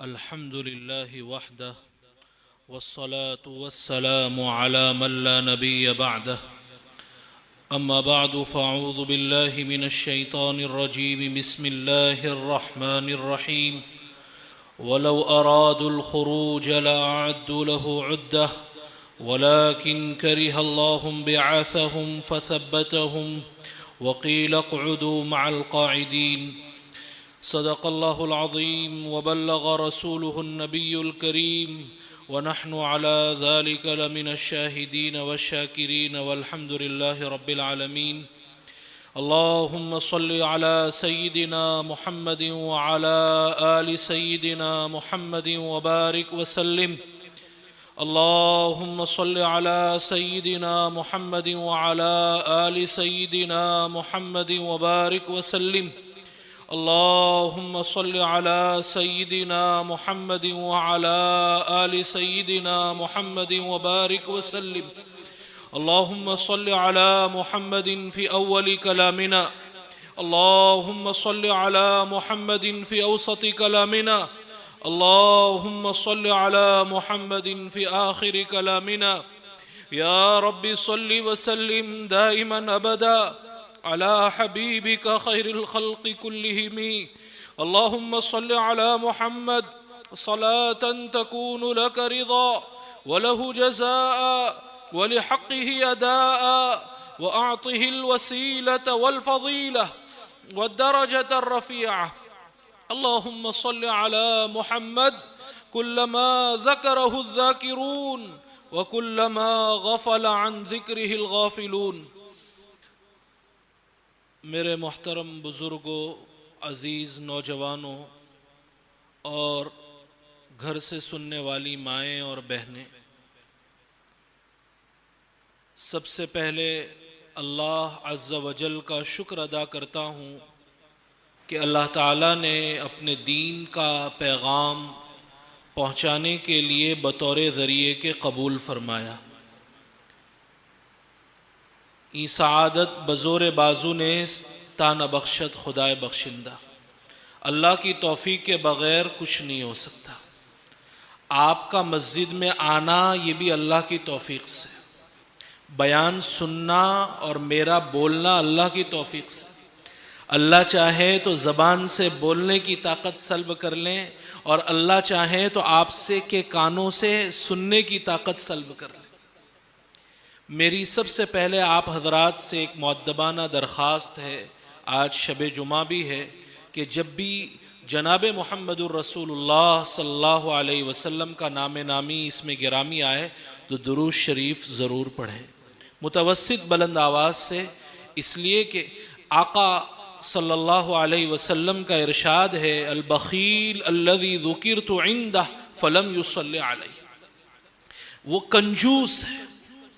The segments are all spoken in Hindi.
अल्हम्दुलिल्लाहि वहदह वस्सलातु वस्सलामु अला मन ला नबिय्य बअदह अम्मा बअदु फ़अऊज़ु बिल्लाहि मिनश शैतानिर रजीम बिस्मिल्लाहिर रहमानिर रहीम वलौ अरादुल खुरूज लअअद्दु लहु उद्दह वलाकिन करिहल्लाहुम बिअसहुम फसब्बतहुम वक़ील उक़उदू मअल क़ाइदीन। सदक़ल्लाहुल अज़ीम व बल्लग़ रसूलुहुन नबियुल करीम व नहनु अला ज़ालिका लमिनश शाहिदीन वश्शाकिरीन वल्हम्दुलिल्लाहि रब्बिल आलमीन। अल्लाहुम्मा सल्लि अला सय्यिदिना मुहम्मदिन व अला आलि सय्यिदिना मुहम्मदिन व बारिक व सल्लिम। अल्लाहुम्मा सल्लि अला सय्यिदिना मुहम्मदिन व अला आलि सय्यिदिना मुहम्मदिन व बारिक व सल्लिम। अल्लाहुम्मा सल्लि अला सय्यिदिना मुहम्मदिन व अला आलि सय्यिदिना मुहम्मदिन व बारिक व सल्लिम। अल्लाहुम्मा सल्लि अला मुहम्मदिन फ़ी अव्वलि कलामिना, अल्लाहुम्मा सल्लि अला मुहम्मदिन फ़ी औसति कलामिना, अल्लाहुम्मा सल्लि अला मुहम्मदिन फ़ी आखिरि कलामिना। या रब्बि सल्लि व सल्लिम दाइमन अबदा अला हबीबिका खैरिल खल्क़ि कुल्लिहिम। अल्लाहुम्मा सल्लि अला मुहम्मद सलातन तकूनु लक रिदा व लहु जज़ाअ व लिहक़्क़िहि अदाअ व अअतिहिल वसीलत वल फ़ज़ीलह व दरजत अर्रफ़ीअ। अल्लाहुम्मा सल्लि अला मुहम्मद कुल्लमा ज़करहु ज़ाकिरून व कुल्लमा गफ़ल अन ज़िक्रिहिल गाफ़िलून। मेरे मोहतरम बुज़ुर्गों, अज़ीज़ नौजवानों और घर से सुनने वाली माएँ और बहनें, सबसे पहले अल्लाह अज़्ज़ा वजल का शुक्र अदा करता हूँ कि अल्लाह ताला ने अपने दीन का पैगाम पहुँचाने के लिए बतौर ज़रिए के कबूल फ़रमाया। ई सआदत बज़ोर बाजू ने ताना बख्शत खुदाए बख्शिंदा। अल्लाह की तौफ़ीक़ के बग़ैर कुछ नहीं हो सकता। आपका मस्जिद में आना ये भी अल्लाह की तौफ़ीक़ से, बयान सुनना और मेरा बोलना अल्लाह की तौफ़ीक़ से। अल्लाह चाहे तो ज़बान से बोलने की ताकत सल्ब कर लें और अल्लाह चाहे तो आपसे के कानों से सुनने की ताकत सल्ब कर लें। मेरी सबसे पहले आप हज़रात से एक मुअद्दबाना दरख्वास्त है, आज शब जुमा भी है, कि जब भी जनाब मुहम्मदुर रसूलुल्लाह सल्लल्लाहु अलैहि वसल्लम का नाम नामी इसमें गिरामी आए तो दुरूद शरीफ ज़रूर पढ़ें, मुतवस्सित बुलंद आवाज़ से, इसलिए कि आका सल्लल्लाहु अलैहि वसल्लम का इरशाद है, अल बखील अल्लज़ी ज़ुकिरतु इंदह फलम युसल्ली अलैहि। वो कंजूस है,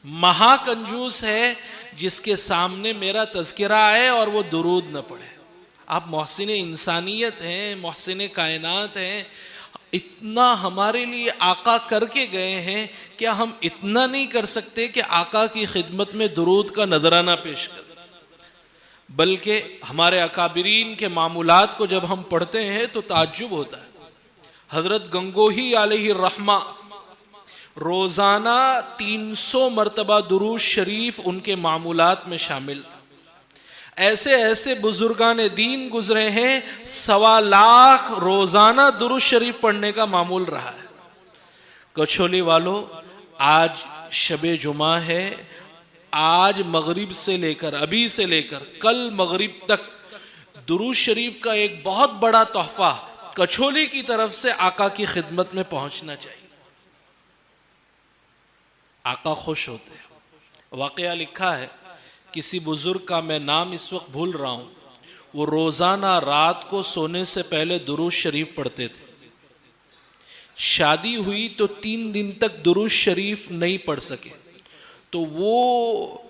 महा कंजूस है, जिसके सामने मेरा तज़किरा आए और वो दुरूद न पढ़े। आप मोहसिन इंसानियत हैं, मोहसिन कायनात हैं, इतना हमारे लिए आका करके गए हैं, क्या हम इतना नहीं कर सकते कि आका की खिदमत में दुरूद का नजराना पेश कर? बल्कि हमारे अकाबिरीन के मामूलात को जब हम पढ़ते हैं तो ताज्जुब होता है। हजरत गंगोही अलैहि रहमा रोज़ाना 300 मरतबा दुरूद शरीफ उनके मामूलात में शामिल था। ऐसे ऐसे बुजुर्गान दीन गुजरे हैं, 1.25 लाख रोज़ाना दुरूद शरीफ पढ़ने का मामूल रहा है। कछोली वालों, आज शबे जुमा है, आज मगरिब से लेकर, अभी से लेकर कल मगरिब तक दुरूद शरीफ का एक बहुत बड़ा तोहफा कछोली की तरफ से आका की खिदमत में पहुंचना चाहिए। आका खुश होते हैं। वाकया लिखा है, किसी बुजुर्ग का, मैं नाम इस वक्त भूल रहा हूँ, वो रोज़ाना रात को सोने से पहले दुरूद शरीफ पढ़ते थे। शादी हुई तो 3 दिन तक दुरूद शरीफ नहीं पढ़ सके, तो वो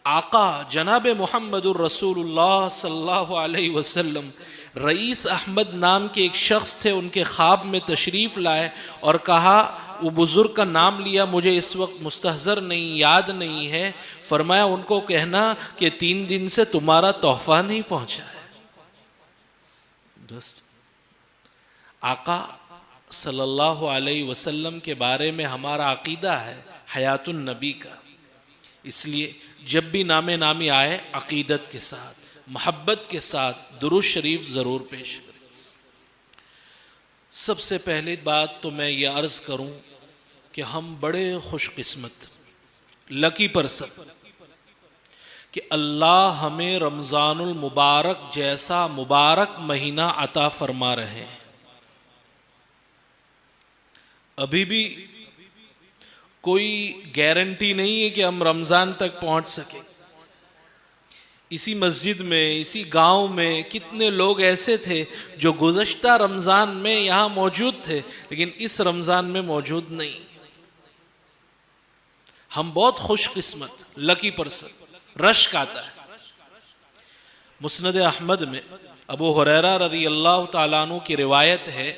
आका जनाब मुहम्मदुर रसूलुल्लाह सल्लल्लाहु अलैहि वसल्लम रईस अहमद नाम के एक शख्स थे, उनके ख्वाब में तशरीफ़ लाए और कहा, वो बुज़ुर्ग का नाम लिया, मुझे इस वक्त मुस्तहज़र नहीं, याद नहीं है, फरमाया उनको कहना कि 3 दिन से तुम्हारा तोहफ़ा नहीं पहुँचा है। दोस्त, आका सल्लल्लाहु अलैहि वसल्लम के बारे में हमारा अकीदा है हयातुन नबी का, इसलिए जब भी नामे नामी आए अकीदत के साथ मोहब्बत के साथ दुरूद शरीफ ज़रूर पेश करें। सबसे पहली बात तो मैं ये अर्ज़ करूं कि हम बड़े खुशकिस्मत लकी पर्सन कि अल्लाह हमें रमज़ानुल मुबारक जैसा मुबारक महीना अता फरमा रहे हैं। अभी भी कोई गारंटी नहीं है कि हम रमज़ान तक पहुंच सके। इसी मस्जिद में, इसी गांव में कितने लोग ऐसे थे जो गुज़श्ता रमज़ान में यहाँ मौजूद थे लेकिन इस रमज़ान में मौजूद नहीं। हम बहुत खुशकिस्मत लकी पर्सन। रश्क आता है। मुस्नद अहमद में अबू हुरैरा रज़ी अल्लाह ताला अन्हु की रिवायत है,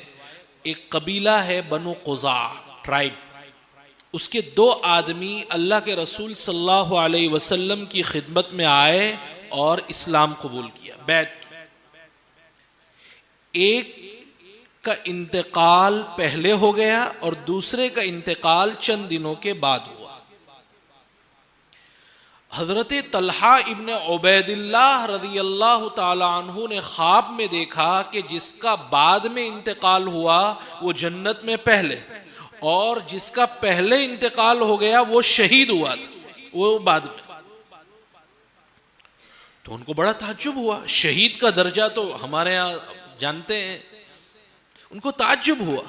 एक कबीला है बनु क़ुज़ा ट्राइब, उसके दो आदमी अल्लाह के रसूल सल्लल्लाहु अलैहि वसल्लम की खिदमत में आए और इस्लाम कबूल किया, बैत की। एक का इंतकाल पहले हो गया और दूसरे का इंतकाल चंद दिनों के बाद हुआ। हजरत तलहा इब्न उबैदिल्लाह रज़ी अल्लाह ताला अन्हु ने ख्वाब में देखा कि जिसका बाद में इंतकाल हुआ वो जन्नत में पहले, और जिसका पहले इंतकाल हो गया वो शहीद हुआ था, वो बाद में। तो उनको बड़ा ताज्जुब हुआ। शहीद का दर्जा तो हमारे यहाँ जानते हैं। उनको ताज्जुब हुआ।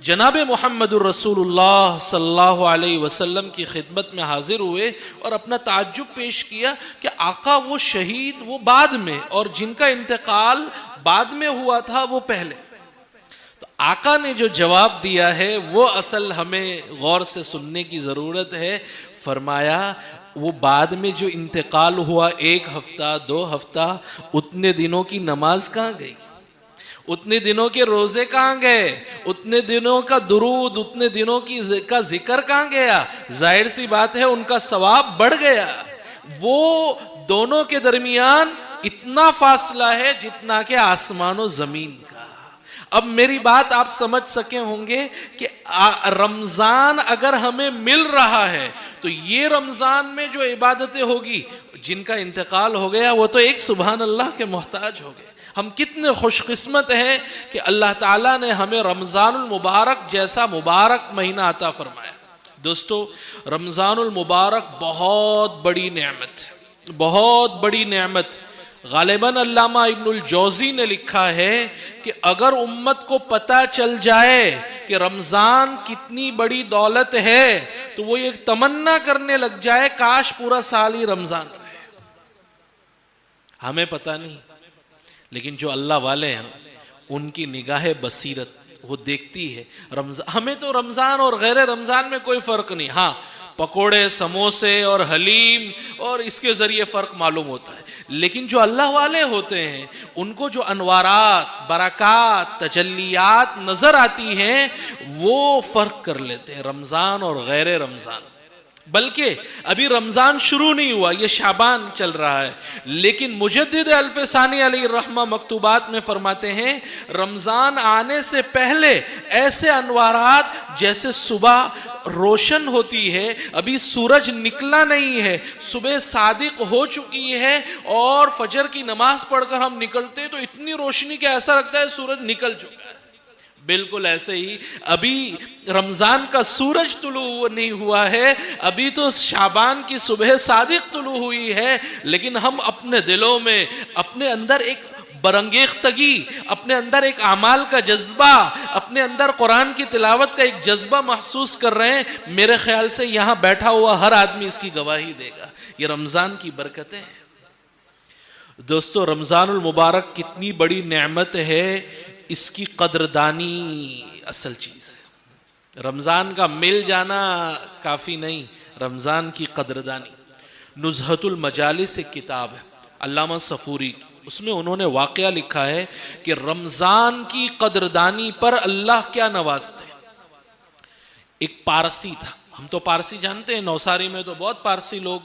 जनाब मुहम्मदुर रसूलुल्लाह सल्लल्लाहु अलैहि वसल्लम की खिदमत में हाजिर हुए और अपना ताज्जुब पेश किया कि आका वो शहीद वो बाद में, और जिनका इंतकाल बाद में हुआ था वो पहले। तो आका ने जो जवाब दिया है वो असल हमें गौर से सुनने की ज़रूरत है। फरमाया वो बाद में जो इंतकाल हुआ 1 हफ्ता 2 हफ्ता, उतने दिनों की नमाज कहाँ गई, उतने दिनों के रोजे कहाँ गए, उतने दिनों का दुरूद, उतने दिनों का जिक्र कहाँ गया। जाहिर सी बात है उनका सवाब बढ़ गया। वो दोनों के दरमियान इतना फासला है जितना कि आसमान और जमीन का। अब मेरी बात आप समझ सके होंगे कि रमजान अगर हमें मिल रहा है तो ये रमजान में जो इबादतें होगी, जिनका इंतकाल हो गया वो तो एक सुभान अल्लाह के मोहताज हो गए। हम कितने खुशकिस्मत हैं कि अल्लाह ताला ने हमें रमज़ानुल मुबारक जैसा मुबारक महीना अता फरमाया। दोस्तों, रमज़ानुल मुबारक बहुत बड़ी नेमत, बहुत बड़ी नेमत। गालिबन अल्लामा इब्नुल जौज़ी ने लिखा है कि अगर उम्मत को पता चल जाए कि रमज़ान कितनी बड़ी दौलत है तो वो एक तमन्ना करने लग जाए काश पूरा साल ही रमज़ान रहे। हमें पता नहीं, लेकिन जो अल्लाह वाले हैं उनकी निगाह बसीरत वो देखती है। रमज़ान, हमें तो रमज़ान और गैर रमज़ान में कोई फ़र्क नहीं। हाँ, पकोड़े समोसे और हलीम और इसके ज़रिए फ़र्क मालूम होता है, लेकिन जो अल्लाह वाले होते हैं उनको जो अनवारात बरक़ात तजल्लियात नज़र आती हैं वो फ़र्क कर लेते हैं रमज़ान और गैर रमज़ान। बल्कि अभी रमज़ान शुरू नहीं हुआ, ये शाबान चल रहा है, लेकिन मुजद्दिद अल्फ़सानी अलैहि रहमा मकतूबात में फरमाते हैं रमज़ान आने से पहले ऐसे अनवारात जैसे सुबह रोशन होती है, अभी सूरज निकला नहीं है, सुबह सादिक हो चुकी है और फजर की नमाज पढ़कर हम निकलते तो इतनी रोशनी के ऐसा लगता है सूरज निकल चुका है। बिल्कुल ऐसे ही अभी रमज़ान का सूरज तुलू नहीं हुआ है, अभी तो शाबान की सुबह सादिक तुलू हुई है, लेकिन हम अपने दिलों में, अपने अंदर एक बरंगेख्तगी, अपने अंदर एक आमाल का जज्बा, अपने अंदर कुरान की तिलावत का एक जज्बा महसूस कर रहे हैं। मेरे ख्याल से यहाँ बैठा हुआ हर आदमी इसकी गवाही देगा। ये रमज़ान की बरकतें हैं। दोस्तों, रमज़ानुल मुबारक कितनी बड़ी नेमत है, इसकी कदरदानी असल चीज़ है। रमज़ान का मिल जाना काफ़ी नहीं, रमज़ान की कदरदानी। नुज़हतुल मजालिस एक किताब है अल्लामा सफूरी की, उसमें उन्होंने वाक़या लिखा है कि रमज़ान की कदरदानी पर अल्लाह क्या नवाजते। एक पारसी था, हम तो पारसी जानते हैं, नौसारी में तो बहुत पारसी लोग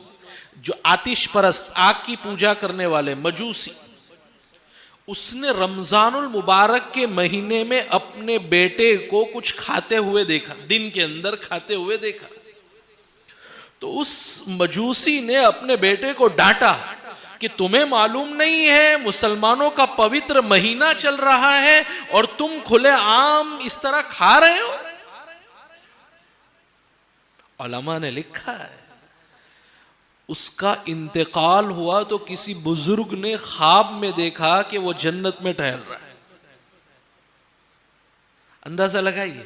जो आतिश परस्त, आग की पूजा करने वाले मजूसी, उसने रमजानुल मुबारक के महीने में अपने बेटे को कुछ खाते हुए देखा, दिन के अंदर खाते हुए देखा। तो उस मजूसी ने अपने बेटे को डांटा कि तुम्हें मालूम नहीं है मुसलमानों का पवित्र महीना चल रहा है और तुम खुले आम इस तरह खा रहे हो। उलमा ने लिखा है उसका इंतकाल हुआ तो किसी बुजुर्ग ने ख्वाब में देखा कि वो जन्नत में टहल रहा है। अंदाजा लगाइए,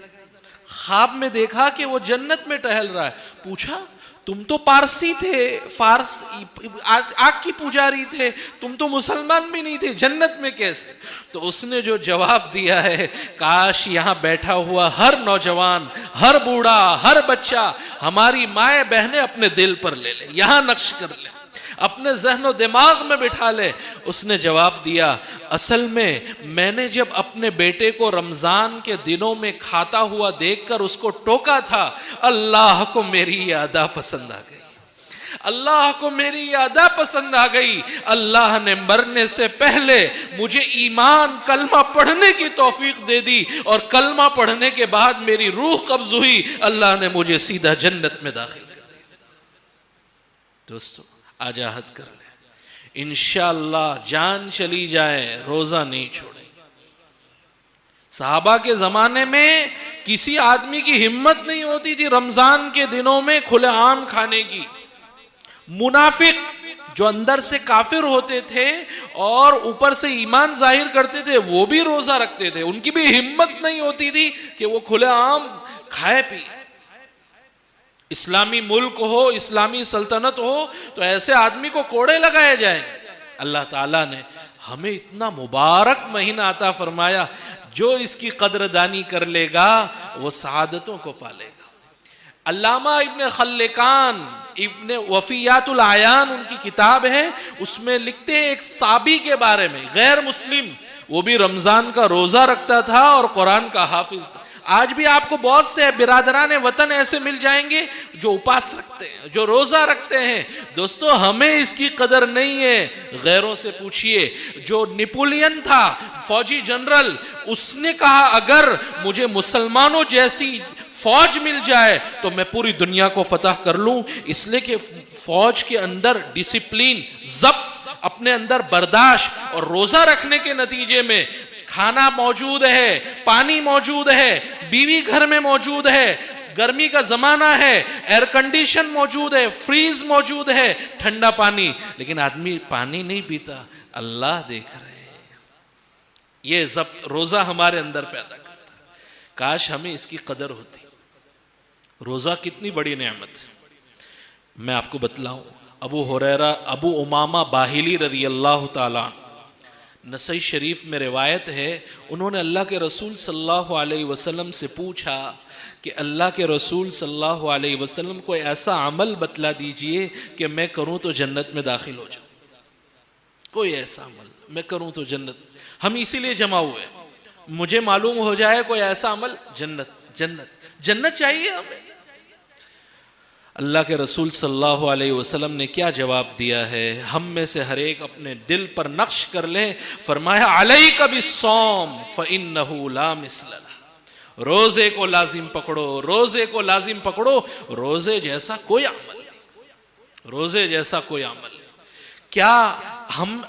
ख्वाब में देखा कि वो जन्नत में टहल रहा है। पूछा तुम तो पारसी थे, आग की पुजारी थे, तुम तो मुसलमान भी नहीं थे, जन्नत में कैसे? तो उसने जो जवाब दिया है, काश यहां बैठा हुआ हर नौजवान, हर बूढ़ा, हर बच्चा हमारी माए बहनें अपने दिल पर ले ले, यहां नक्श कर ले, अपने जहनो दिमाग में बिठा ले। उसने जवाब दिया, असल में मैंने जब अपने बेटे को रमजान के दिनों में खाता हुआ देखकर उसको टोका था, अल्लाह को मेरी ये अदा पसंद आ गई, अल्लाह को मेरी ये अदा पसंद आ गई। अल्लाह ने मरने से पहले मुझे ईमान कलमा पढ़ने की तौफीक दे दी और कलमा पढ़ने के बाद मेरी रूह कब्ज हुई, अल्लाह ने मुझे सीधा जन्नत में दाखिल कर दिया। दोस्तों आजाहद कर ले, इंशाअल्लाह जान चली जाए रोजा नहीं छोड़ेंगे। सहाबा के जमाने में किसी आदमी की हिम्मत नहीं होती थी रमजान के दिनों में खुलेआम खाने की। मुनाफिक जो अंदर से काफिर होते थे और ऊपर से ईमान जाहिर करते थे, वो भी रोजा रखते थे, उनकी भी हिम्मत नहीं होती थी कि वो खुलेआम खाए पिए। इस्लामी मुल्क हो, इस्लामी सल्तनत हो तो ऐसे आदमी को कोड़े लगाए जाएंगे। अल्लाह ताला ने हमें इतना मुबारक महीना अता फरमाया, जो इसकी कदरदानी कर लेगा वो सआदतों को पालेगा। अल्लामा इब्ने खल्लिकान इब्ने वफियातुल आयान उनकी किताब है, उसमें लिखते हैं एक साबी के बारे में, गैर मुस्लिम, वो भी रमजान का रोजा रखता था और कुरान का हाफिज था। आज भी आपको बहुत से बिरादरान वतन ऐसे मिल जाएंगे जो उपास रखते हैं, जो रोजा रखते हैं। दोस्तों हमें इसकी कदर नहीं है, गैरों से पूछिए। जो नेपोलियन था फौजी जनरल, उसने कहा अगर मुझे मुसलमानों जैसी फौज मिल जाए तो मैं पूरी दुनिया को फतह कर लूं, इसलिए कि फौज के अंदर डिसिप्लिन, ज़ब्त, अपने अंदर बर्दाश्त और रोजा रखने के नतीजे में खाना मौजूद है, पानी मौजूद है, बीवी घर में मौजूद है, गर्मी का जमाना है, एयर कंडीशन मौजूद है, फ्रीज मौजूद है, ठंडा पानी, लेकिन आदमी पानी नहीं पीता। अल्लाह देख रहे हैं। ये ज़ब्त रोजा हमारे अंदर पैदा करता है। काश हमें इसकी कदर होती। रोजा कितनी बड़ी नेमत है। मैं आपको बतलाऊं, अबू उमामा बाहिली रज़ी अल्लाह ताला, नसई शरीफ में रिवायत है, उन्होंने अल्लाह के रसूल सल्लल्लाहु अलैहि वसल्लम से पूछा कि अल्लाह के रसूल सल्लल्लाहु अलैहि वसल्लम को ऐसा अमल बतला दीजिए कि मैं करूं तो जन्नत में दाखिल हो जाऊं। कोई ऐसा अमल मैं करूं तो जन्नत, हम इसीलिए जमा हुए, मुझे मालूम हो जाए कोई ऐसा अमल, जन्नत जन्नत जन्नत चाहिए हमें। अल्लाह के रसूल सल्लल्लाहु अलैहि वसल्लम ने क्या जवाब दिया है, हम में से हर एक अपने दिल पर नक्श कर ले। फरमाया अलैका बिस्सौम फइन्नहु ला मिस्ल लह, रोजे को लाजिम पकड़ो, रोजे को लाजिम पकड़ो। रोजे जैसा कोई अमल, रोजे जैसा कोई अमल। क्या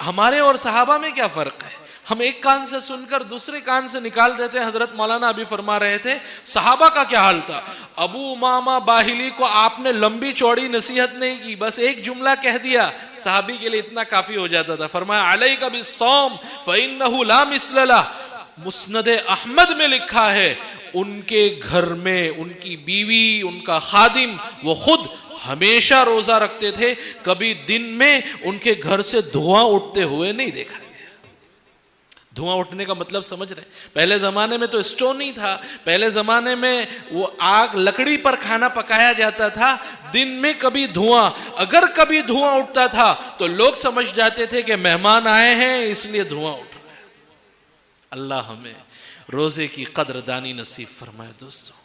हमारे और सहाबा में क्या फर्क है? हम एक कान से सुनकर दूसरे कान से निकाल देते हैं। हजरत मौलाना अभी फरमा रहे थे सहाबा का क्या हाल था। अबू उमामा बाहिली को आपने लंबी चौड़ी नसीहत नहीं की, बस एक जुमला कह दिया, सहाबी के लिए इतना काफी हो जाता था। फरमाया अलैका बिस्सौम फइन्नहु ला मिस्ल लह। मुस्नद अहमद में लिखा है उनके घर में उनकी बीवी, उनका खादिम, वो खुद हमेशा रोजा रखते थे, कभी दिन में उनके घर से धुआं उठते हुए नहीं देखा। धुआं उठने का मतलब समझ रहे? पहले जमाने में तो स्टोव नहीं था, पहले जमाने में वो आग लकड़ी पर खाना पकाया जाता था, दिन में कभी धुआं, अगर कभी धुआं उठता था तो लोग समझ जाते थे कि मेहमान आए हैं इसलिए धुआं उठ रहा है। अल्लाह हमें रोजे की कदरदानी नसीब फरमाए। दोस्तों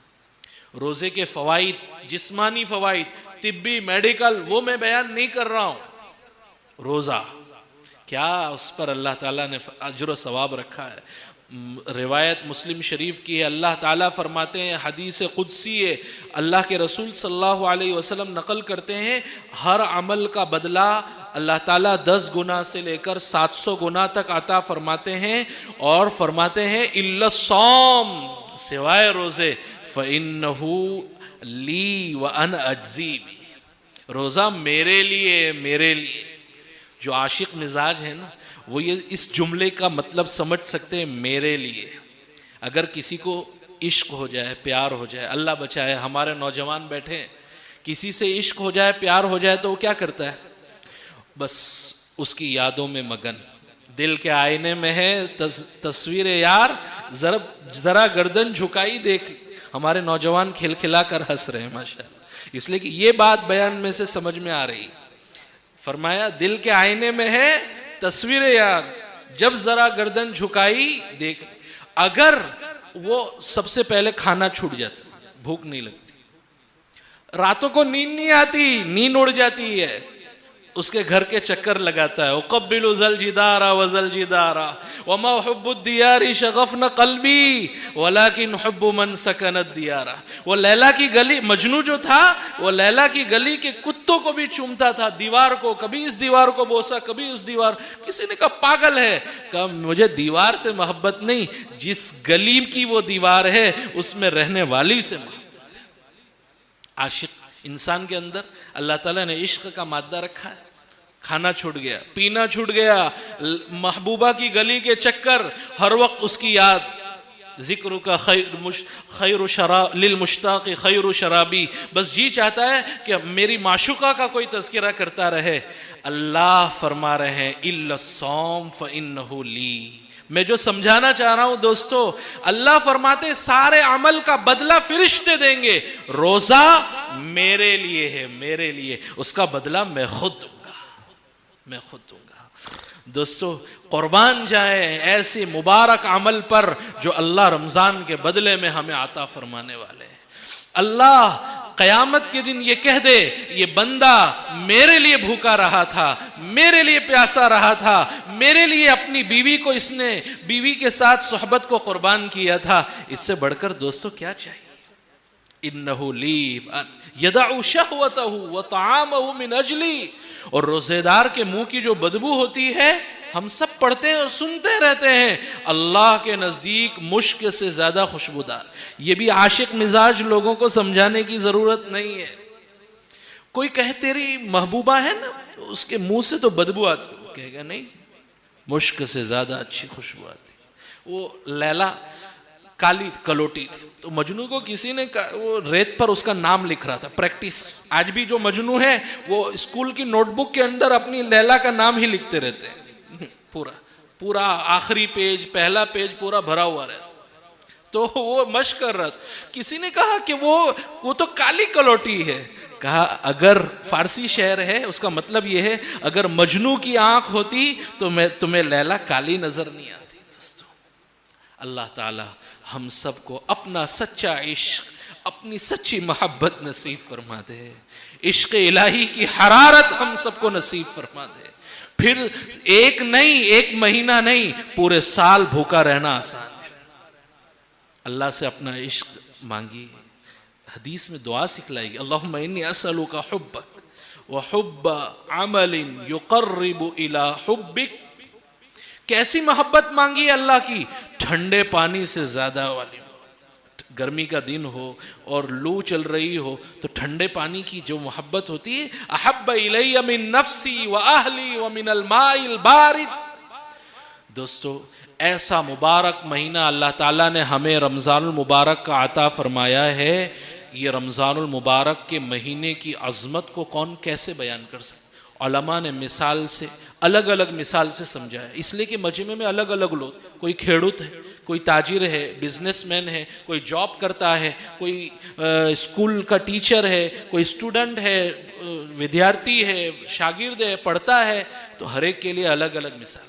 रोजे के फवाइद, जिस्मानी फवाइद, तिब्बी, मेडिकल, वो मैं बयान नहीं कर रहा हूं। रोजा क्या उस पर अल्लाह ताला ने अजर सवाब रखा है। रिवायत मुस्लिम शरीफ की है, अल्लाह ताला फरमाते हैं, हदीस कुदसी है, अल्लाह के रसूल सल्लल्लाहु अलैहि वसल्लम नकल करते हैं, हर अमल का बदला अल्लाह ताला 10 गुना से लेकर 700 गुना तक अता फरमाते हैं। और फरमाते हैं इल्ला सौम, सिवाय रोज़े, फ़इन्नहु ली व अन अज्ज़ी बी, रोज़ा मेरे लिए। जो आशिक मिजाज है ना, वो ये इस जुमले का मतलब समझ सकते हैं, मेरे लिए। अगर किसी को इश्क हो जाए, प्यार हो जाए, अल्लाह बचाए, हमारे नौजवान बैठे हैं, किसी से इश्क हो जाए, प्यार हो जाए, तो वो क्या करता है? बस उसकी यादों में मगन, दिल के आईने में है तस्वीर यार, जरा गर्दन झुकाई देख। हमारे नौजवान खिलखिला कर हंस रहे हैं माशाल्लाह, इसलिए कि ये बात बयान में से समझ में आ रही। फरमाया दिल के आईने में है तस्वीर यार, जब जरा गर्दन झुकाई देख। अगर वो सबसे पहले खाना छूट जाता, भूख नहीं लगती, रातों को नींद नहीं आती, नींद उड़ जाती है, उसके घर के चक्कर लगाता है, उक़ब्बिलु ज़ल जिदारा व ज़ल जिदारा वमा हुब्बु दियारी शगफ़न क़ल्बी वलाकिन हुब्बु मन सकनत दियारा। वो लैला की गली, मजनू जो था वो लैला की गली के कुत्तों को भी चूमता था, दीवार को, कभी इस दीवार को बोसा, कभी उस दीवार। किसी ने कहा पागल है, कहा मुझे दीवार से मोहब्बत नहीं, जिस गली की वो दीवार है उसमें रहने वाली से मोहब्बत है। आशिक इंसान के अंदर अल्लाह ताला ने इश्क का मादा रखा है। खाना छूट गया, पीना छूट गया, महबूबा की गली के चक्कर, हर वक्त उसकी याद, जिक्र का खैर शराब लिल मुश्ताक़ खैर शराबी, बस जी चाहता है कि मेरी माशुका का कोई तज़किरा करता रहे। अल्लाह फरमा रहे हैं इल्ला सौम फ़इन्नहु ली। मैं जो समझाना चाह रहा हूं दोस्तों, अल्लाह फरमाते सारे अमल का बदला फरिश्ते देंगे, रोजा मेरे लिए है, मेरे लिए, उसका बदला मैं खुद दूंगा। दोस्तों कुर्बान जाए ऐसे मुबारक अमल पर जो अल्लाह रमजान के बदले में हमें आता फरमाने वाले हैं। अल्लाह क़यामत के दिन ये कह दे, ये बंदा मेरे लिए भूखा रहा था, मेरे लिए प्यासा रहा था, मेरे लिए अपनी बीवी को, इसने बीवी के साथ सोहबत को कुर्बान किया था। इससे बढ़कर दोस्तों क्या चाहिए? इन्नहु ली यदअु शहवतहु व तआमहु मिन अजली। और रोजेदार के मुंह की जो बदबू होती है, हम सब पढ़ते हैं और सुनते रहते हैं, अल्लाह के नज़दीक मुश्क से ज़्यादा खुशबूदार। ये भी आशिक मिजाज लोगों को समझाने की ज़रूरत नहीं है। कोई कहे तेरी महबूबा है ना, उसके मुंह से तो बदबू आती, कहेगा नहीं, मुश्क से ज़्यादा अच्छी खुशबू आती। वो लैला काली कलोटी थी, तो मजनू को किसी ने वो रेत पर उसका नाम लिख रहा था, प्रैक्टिस। आज भी जो मजनू है वो स्कूल की नोटबुक के अंदर अपनी लैला का नाम ही लिखते रहते हैं, पूरा आखिरी पेज, पहला पेज पूरा भरा हुआ रहता। तो वो मश्क कर रहा था, किसी ने कहा कि वो तो काली कलोटी है। कहा अगर फारसी शेर है, उसका मतलब ये है, अगर मजनू की आंख होती तो मैं तुम्हें लैला काली नजर नहीं आती। दोस्तों अल्लाह ताला हम सबको अपना सच्चा इश्क, अपनी सच्ची मोहब्बत नसीब फरमा दे। इश्क इलाही की हरारत हम सबको नसीब फरमा दे। फिर एक नहीं, एक महीना नहीं, पूरे साल भूखा रहना आसान है। अल्लाह से अपना इश्क मांगिए। हदीस में दुआ सिखलाएगी, अल्लाहुम्मा इन्नी असअलुका हुब्बक व हुब्ब अमलिन युक़र्रिबु इला हुब्बिक। कैसी मोहब्बत मांगी अल्लाह की? ठंडे पानी से ज्यादा वाली। गर्मी का दिन हो और लू चल रही हो तो ठंडे पानी की जो मोहब्बत होती है, अहब्ब इलैया मिन नफ्सी व अहली व मिनल माइल बारिद। दोस्तों ऐसा मुबारक महीना अल्लाह ताला ने हमें रमज़ानुल मुबारक का अता फरमाया है। ये रमज़ानुल मुबारक के महीने की अज़मत को कौन कैसे बयान कर सकता? उलमा ने मिसाल से, अलग अलग मिसाल से समझाया, इसलिए कि मजमे में अलग अलग लोग, कोई खेड़ूत है, कोई ताजिर है, बिजनेसमैन है, कोई जॉब करता है, कोई स्कूल का टीचर है, कोई स्टूडेंट है, विद्यार्थी है, शागिर्द है, पढ़ता है, तो हर एक के लिए अलग अलग मिसाल।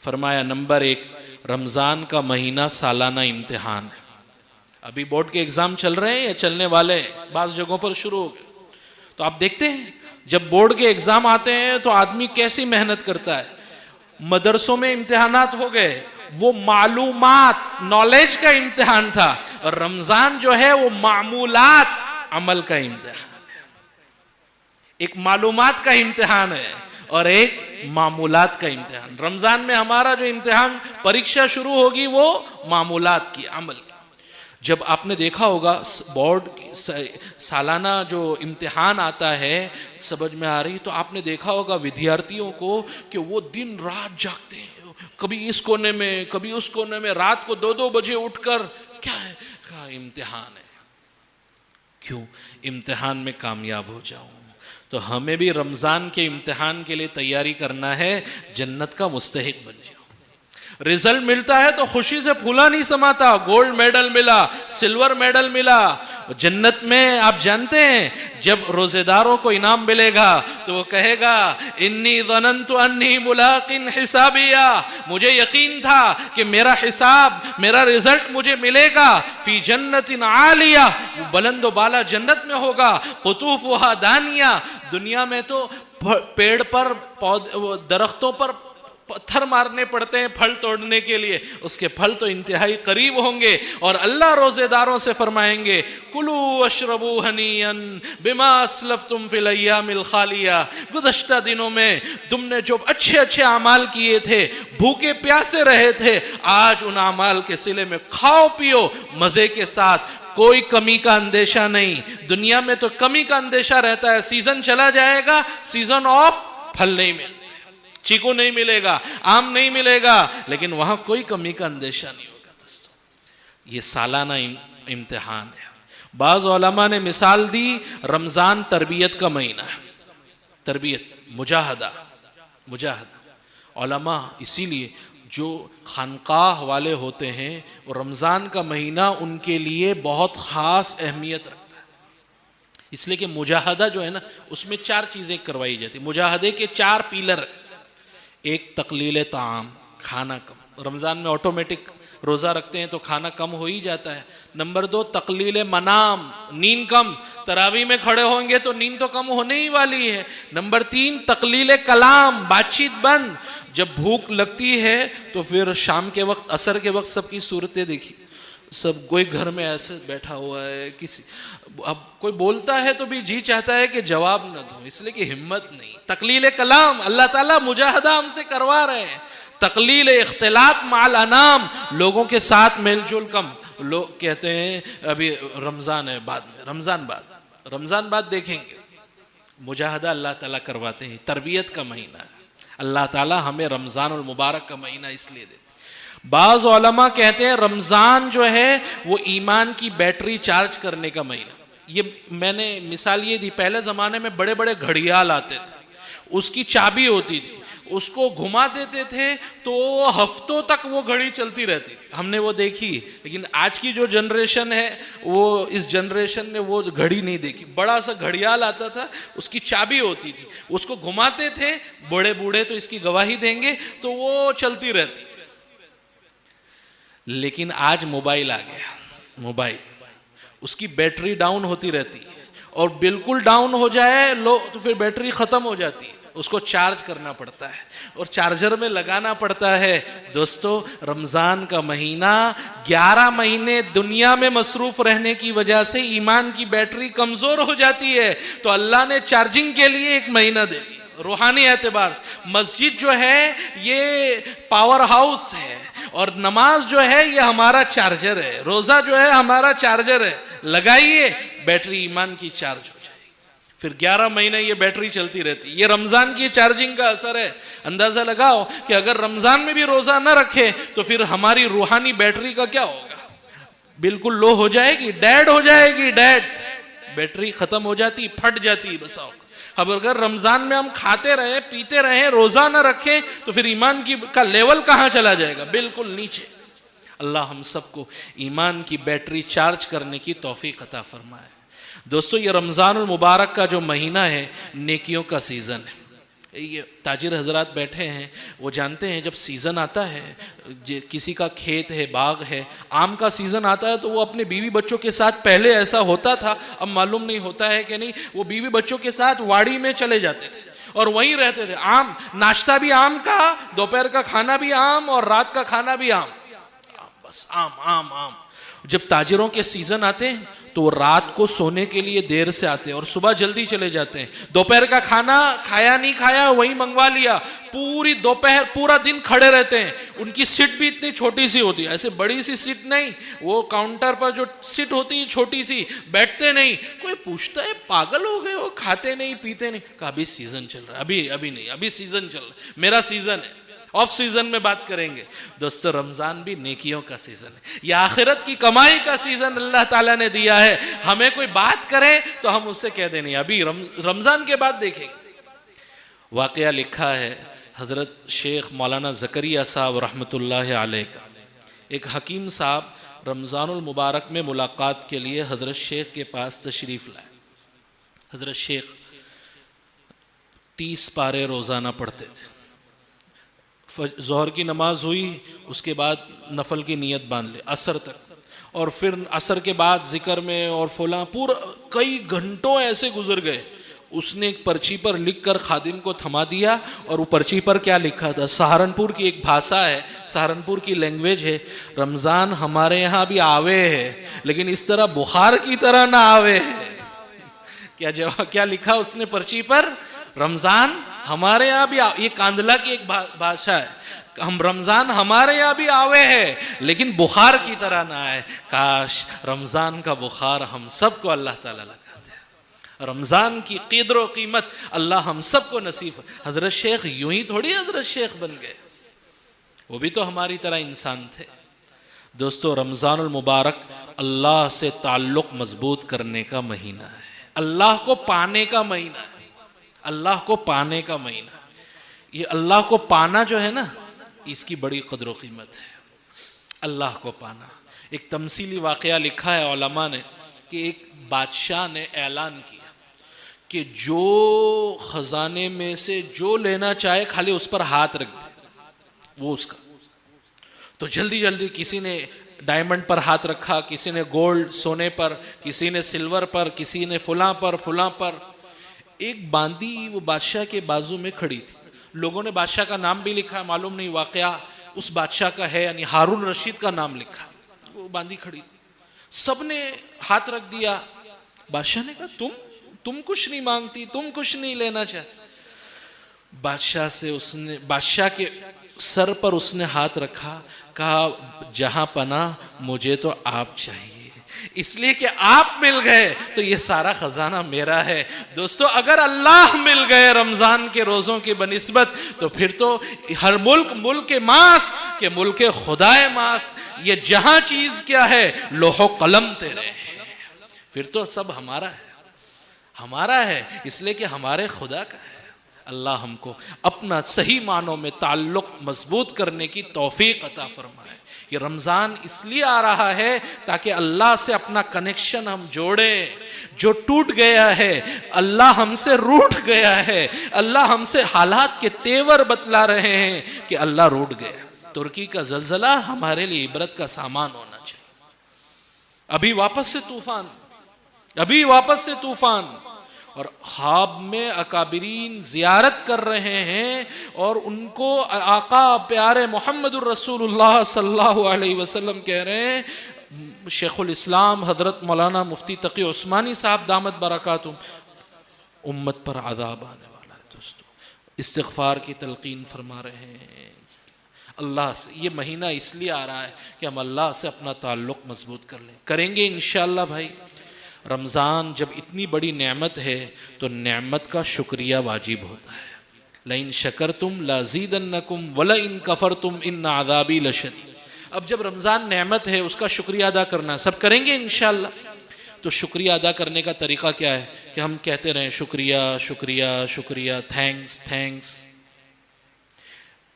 फरमाया नंबर 1, रमज़ान का महीना सालाना इम्तिहान है। अभी बोर्ड के एग्ज़ाम चल रहे हैं या चलने वाले हैं, बाज़ जगहों पर शुरू हो गए। तो आप देखते हैं जब बोर्ड के एग्ज़ाम आते हैं तो आदमी कैसी मेहनत करता है। मदरसों में इम्तिहानात हो गए, वो मालूमात नॉलेज का इम्तिहान था, और रमजान जो है वो मामूलात अमल का इम्तिहान। एक मालूमात का इम्तिहान है और एक मामूलात का इम्तिहान। रमजान में हमारा जो इम्तिहान परीक्षा शुरू होगी वो मामूलात की, अमल की। जब आपने देखा होगा बोर्ड सालाना जो इम्तिहान आता है समझ में आ रही, तो आपने देखा होगा विद्यार्थियों को कि वो दिन रात जागते हैं, कभी इस कोने में कभी उस कोने में, रात को 2-2 बजे उठकर क्या है, क्या इम्तिहान है। क्यों? इम्तिहान में कामयाब हो जाऊं। तो हमें भी रमजान के इम्तिहान के लिए तैयारी करना है, जन्नत का मुस्तहिक बन जाओ। रिजल्ट मिलता है तो खुशी से फूला नहीं समाता, गोल्ड मेडल मिला, सिल्वर मेडल मिला। जन्नत में आप जानते हैं जब रोजेदारों को इनाम मिलेगा तो वो कहेगा इन्नी ज़नन्तु अन्नी मुलाकिन हिसाबिया, मुझे यकीन था कि मेरा हिसाब, मेरा रिजल्ट मुझे मिलेगा। फी जन्नतिन आलिया, बुलंद बाला जन्नत में होगा। कुतूफुहा दानिया, दुनिया में तो पेड़ पर दरख्तों पर पत्थर मारने पड़ते हैं फल तोड़ने के लिए, उसके फल तो इंतहाई करीब होंगे। और अल्लाह रोजेदारों से फरमाएंगे कुलू अशरबू हनीयन बिमा अस्लफ्तुम फिल अय्यामिल खालिया, गुज़श्ता दिनों में तुमने जो अच्छे अच्छे अमाल किए थे, भूखे प्यासे रहे थे, आज उन अमाल के सिले में खाओ पियो मजे के साथ, कोई कमी का अंदेशा नहीं। दुनिया में तो कमी का अंदेशा रहता है, सीजन चला जाएगा, सीजन ऑफ फल नहीं मिलता, चीकू नहीं मिलेगा, आम नहीं मिलेगा, लेकिन वहां कोई कमी का अंदेशा नहीं होगा। दोस्तों ये सालाना इम्तिहान है। बाज़ उलमा ने मिसाल दी, रमजान तरबियत का महीना है, तरबियत, मुजाहदा। उलमा इसीलिए जो खानकाह वाले होते हैं, और रमजान का महीना उनके लिए बहुत खास अहमियत रखता है, इसलिए कि मुजाहदा जो है ना, उसमें 4 चीजें करवाई जाती। मुजाहदे के 4 पीलर, एक तकलील ताम, खाना कम। रमज़ान में ऑटोमेटिक रोज़ा रखते हैं तो खाना कम हो ही जाता है। नंबर 2 तकलील मनाम, नींद कम, तरावी में खड़े होंगे तो नींद तो कम होने ही वाली है। नंबर 3 तकलील कलाम, बातचीत बंद। जब भूख लगती है तो फिर शाम के वक्त, असर के वक्त सबकी सूरतें देखी, सब कोई घर में ऐसे बैठा हुआ है, किसी अब कोई बोलता है तो भी जी चाहता है कि जवाब न दूं, इसलिए कि हिम्मत नहीं। तकलील कलाम, अल्लाह ताला मुजाहदा हमसे करवा रहे हैं। तकलील इख्तिलात माल अनाम, लोगों के साथ मेलजोल कम। लोग कहते हैं अभी रमजान है, बाद में, रमजान बाद देखेंगे। मुजाहदा अल्लाह ताला करवाते हैं, तरबियत का महीना है। अल्लाह ताला हमें रमजान और मुबारक का महीना इसलिए देते। बाज़ उलमा कहते हैं रमजान जो है वो ईमान की बैटरी चार्ज करने का महीना। ये मैंने मिसाल ये दी, पहले ज़माने में बड़े बड़े घड़ियाल आते थे, उसकी चाबी होती थी, उसको घुमा देते थे तो हफ्तों तक वो घड़ी चलती रहती थी, हमने वो देखी। लेकिन आज की जो जनरेशन है, वो इस जनरेशन ने वो घड़ी नहीं देखी। बड़ा सा घड़ियाल आता था, उसकी चाबी होती थी, उसको घुमाते थे, बड़े बूढ़े तो इसकी गवाही देंगे, तो वो चलती रहती थी। लेकिन आज मोबाइल आ गया, मोबाइल, उसकी बैटरी डाउन होती रहती है, और बिल्कुल डाउन हो जाए लो तो फिर बैटरी खत्म हो जाती है, उसको चार्ज करना पड़ता है और चार्जर में लगाना पड़ता है। दोस्तों रमजान का महीना, 11 महीने दुनिया में मसरूफ रहने की वजह से ईमान की बैटरी कमजोर हो जाती है, तो अल्लाह ने चार्जिंग के लिए 1 महीना दे दिया। रूहानी एतबार से मस्जिद जो है ये पावर हाउस है, और नमाज जो है ये हमारा चार्जर है, रोजा जो है हमारा चार्जर है। लगाइए, बैटरी ईमान की चार्ज हो जाएगी, फिर 11 महीने ये बैटरी चलती रहती है। ये रमजान की चार्जिंग का असर है। अंदाजा लगाओ कि अगर रमजान में भी रोजा न रखे तो फिर हमारी रूहानी बैटरी का क्या होगा? बिल्कुल लो हो जाएगी, डेड हो जाएगी, डेड। बैटरी खत्म हो जाती, फट जाती बसाओ। अब अगर रमजान में हम खाते रहे, पीते रहे, रोजा न रखें तो फिर ईमान की का लेवल कहां चला जाएगा? बिल्कुल नीचे। अल्लाह हम सबको ईमान की बैटरी चार्ज करने की तौफीक अता फरमाए। दोस्तों ये रमजान मुबारक का जो महीना है, नेकियों का सीजन है। ये ताजिर हजरात बैठे हैं, वो जानते हैं जब सीज़न आता है, किसी का खेत है, बाग है, आम का सीज़न आता है, तो वो अपने बीवी बच्चों के साथ, पहले ऐसा होता था, अब मालूम नहीं होता है कि नहीं, वो बीवी बच्चों के साथ वाड़ी में चले जाते थे और वहीं रहते थे। आम, नाश्ता भी आम का, दोपहर का खाना भी आम और रात का खाना भी आम, बस आम आम आम। जब ताजिरों के सीजन आते हैं तो वो रात को सोने के लिए देर से आते हैं और सुबह जल्दी चले जाते हैं। दोपहर का खाना खाया नहीं खाया वहीं मंगवा लिया, पूरी दोपहर पूरा दिन खड़े रहते हैं। उनकी सीट भी इतनी छोटी सी होती है, ऐसे बड़ी सी सीट नहीं, वो काउंटर पर जो सीट होती है छोटी सी, बैठते नहीं। कोई पूछता है पागल हो गए हो, खाते नहीं पीते नहीं? कहा अभी सीजन चल रहा है, अभी नहीं, अभी सीजन चल रहा है, मेरा सीजन है। ऑफ सीजन में बात करेंगे दोस्तों। रमजान भी नेकियों का सीजन है, यह आखिरत की कमाई का सीजन अल्लाह ताला ने दिया है। हमें कोई बात करे तो हम उससे कह दें नहीं, अभी रमजान के बाद देखेंगे। वाकया लिखा है हजरत शेख मौलाना ज़करिया साहब रहमतुल्लाह अलैह का, एक हकीम साहब रमज़ानुल मुबारक में मुलाकात के लिए हजरत शेख के पास तशरीफ़ लाए। हजरत शेख 30 पारे रोज़ाना पढ़ते थे। ज़ोहर की नमाज हुई, उसके बाद नफल की नियत बांध ले असर तक, और फिर असर के बाद जिक्र में और फुला, पूरा कई घंटों ऐसे गुजर गए। उसने एक पर्ची पर लिखकर खादिम को थमा दिया, और वो पर्ची पर क्या लिखा था? सहारनपुर की एक भाषा है, सहारनपुर की लैंग्वेज है, रमज़ान हमारे यहाँ भी आवे है लेकिन इस तरह बुखार की तरह ना आवे है। क्या लिखा उसने पर्ची पर? रमज़ान हमारे यहाँ भी ये कांदला की एक भाषा है, हम रमज़ान हमारे यहाँ भी आवे है लेकिन बुखार की तरह ना आए। काश रमज़ान का बुखार हम सबको अल्लाह ताला लगा दे। रमज़ान की क़द्र व कीमत अल्लाह हम सबको नसीब। हज़रत शेख यूं ही थोड़ी हज़रत शेख बन गए, वो भी तो हमारी तरह इंसान थे। दोस्तों, रमज़ानुल मुबारक अल्लाह से ताल्लुक़ मजबूत करने का महीना है, अल्लाह को पाने का महीना है, अल्लाह को पाने का महीना। ये अल्लाह को पाना जो है ना, इसकी बड़ी कदर व कीमत है। अल्लाह को पाना, एक तमसीली वाक़या लिखा है उलमा ने कि एक बादशाह ने ऐलान किया कि जो खजाने में से जो लेना चाहे खाली उस पर हाथ रख दे, वो उसका। तो जल्दी जल्दी किसी ने डायमंड पर हाथ रखा, किसी ने गोल्ड सोने पर, किसी ने सिल्वर पर, किसी ने फुला पर। एक बांदी वो बादशाह के बाजू में खड़ी थी। लोगों ने बादशाह का नाम भी लिखा, मालूम नहीं वाकया उस बादशाह का है, यानी हारून रशीद का नाम लिखा। वो बांदी खड़ी थी, सबने हाथ रख दिया। बादशाह ने कहा तुम कुछ नहीं मांगती, तुम कुछ नहीं लेना चाहती। बादशाह के सर पर उसने हाथ रखा, कहा जहां पना मुझे तो आप चाहिए, इसलिए कि आप मिल गए तो ये सारा खजाना मेरा है। दोस्तों, अगर अल्लाह मिल गए रमजान के रोजों की बनिस्बत, तो फिर तो हर मुल्क के मास के मुल्क खुदाए मास, ये जहां चीज क्या है, लोहो कलम तेरे है, फिर तो सब हमारा है, इसलिए कि हमारे खुदा का है। अल्लाह हमको अपना सही मानों में ताल्लुक मजबूत करने की तौफीक अता फरमाए। ये रमज़ान इसलिए आ रहा है ताकि अल्लाह से अपना कनेक्शन हम जोड़ें। जो टूट गया है, अल्लाह हमसे रूठ गया है, अल्लाह हमसे हालात के तेवर बतला रहे हैं कि अल्लाह रूठ गया। तुर्की का जलजला हमारे लिए इबरत का सामान होना चाहिए। अभी वापस से तूफान, और ख्वाब में अकाबिरीन जियारत कर रहे हैं और उनको आका प्यारे मोहम्मदुर रसूलुल्लाह सल्लल्लाहु अलैहि वसल्लम कह रहे हैं। शेखुल इस्लाम हजरत मौलाना मुफ्ती तकी उस्मानी साहब दामत बरकातुम, उम्मत पर अज़ाब आने वाला है। दोस्तों, इस्तिग़फ़ार की तलकीन फरमा रहे हैं अल्लाह से। ये महीना इसलिए आ रहा है कि हम अल्लाह से अपना ताल्लुक़ मजबूत कर लें, करेंगे इंशाअल्लाह। भाई, रमज़ान जब इतनी बड़ी नेमत है तो नेमत का शुक्रिया वाजिब होता है। लइन शकरतुम लाज़ीदन्नकुम वलइन कफरतुम इन्न अज़ाबी लशदीद। अब जब रमज़ान नेमत है, उसका शुक्रिया अदा करना सब करेंगे इंशाअल्लाह। तो शुक्रिया अदा करने का तरीक़ा क्या है कि हम कहते रहें शुक्रिया शुक्रिया शुक्रिया, थैंक्स थैंक्स।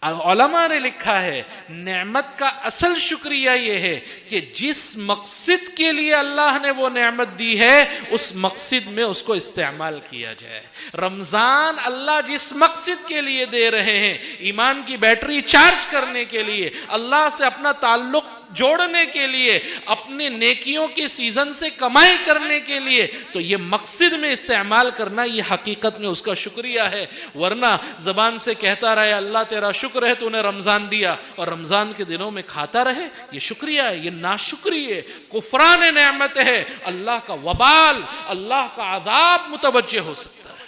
उलमा ने लिखा है नेमत का असल शुक्रिया यह है कि जिस मकसद के लिए अल्लाह ने वो नेमत दी है उस मकसद में उसको इस्तेमाल किया जाए। रमजान अल्लाह जिस मकसद के लिए दे रहे हैं, ईमान की बैटरी चार्ज करने के लिए, अल्लाह से अपना ताल्लुक जोड़ने के लिए, अपने नेकियों के सीजन से कमाई करने के लिए, तो ये मकसद में इस्तेमाल करना ये हकीकत में उसका शुक्रिया है। वरना जबान से कहता रहे अल्लाह तेरा शुक्र है तूने रमजान दिया और रमजान के दिनों में खाता रहे, ये शुक्रिया है, ये नाशुक्री है, कुफरान नेमत है, अल्लाह का वबाल, अल्लाह का अजाब मुतवज्जे हो सकता है।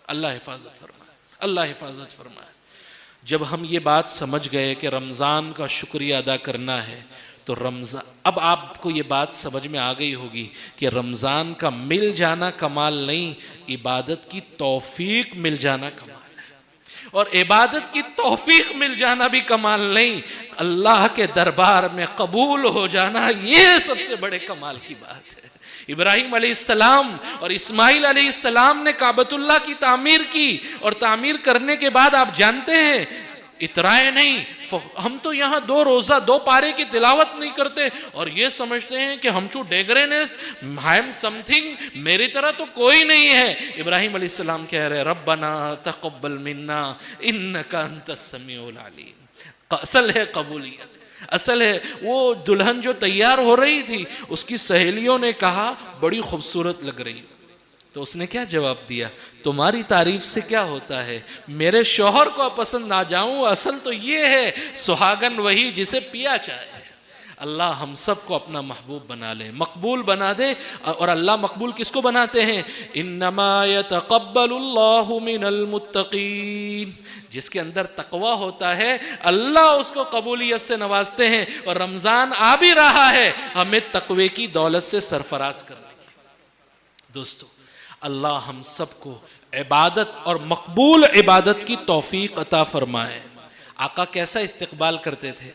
अल्लाह हिफाजत फरमाए, अल्लाह हिफाजत फरमाए। जब हम ये बात समझ गए कि रमज़ान का शुक्रिया अदा करना है तो रमज़ान, अब आपको ये बात समझ में आ गई होगी कि रमज़ान का मिल जाना कमाल नहीं, इबादत की तौफीक मिल जाना कमाल है। और इबादत की तौफीक मिल जाना भी कमाल नहीं, अल्लाह के दरबार में कबूल हो जाना ये सबसे बड़े कमाल की बात है। इब्राहिम अलैहिस्सलाम और इस्माइल अलैहिस्सलाम ने काबतुल्लाह की तामीर की और तामीर करने के बाद आप जानते हैं इतराए नहीं, हम तो यहाँ 2 रोज़ा 2 पारे की तिलावत नहीं करते और ये समझते हैं कि हम चू डेगरेनेस आई एम समथिंग, मेरी तरह तो कोई नहीं है। इब्राहिम अलैहिस्सलाम कह रहे रब्बना तक़ब्बल मिन्ना इन्नका अंतस समीउल अलीम। असल है कबूलियत, असल है। वो दुल्हन जो तैयार हो रही थी उसकी सहेलियों ने कहा बड़ी खूबसूरत लग रही, तो उसने क्या जवाब दिया, तुम्हारी तारीफ से क्या होता है, मेरे शौहर को पसंद ना जाऊं, असल तो ये है सुहागन वही जिसे पिया चाहे। अल्लाह हम सबको अपना महबूब बना ले, मकबूल बना दे। और अल्लाह मकबूल किसको बनाते हैं, इन्नमा यतक़ब्बलुल्लाहु मिनल मुत्तक़ीन, जिसके अंदर तकवा होता है अल्लाह उसको कबूलियत से नवाजते हैं। और रमज़ान आ भी रहा है हमें तकवे की दौलत से सरफराज करने की। दोस्तों अल्लाह हम सबको इबादत और मकबूल इबादत की तौफीक अता फरमाए। आका कैसा इस्तकबाल करते थे,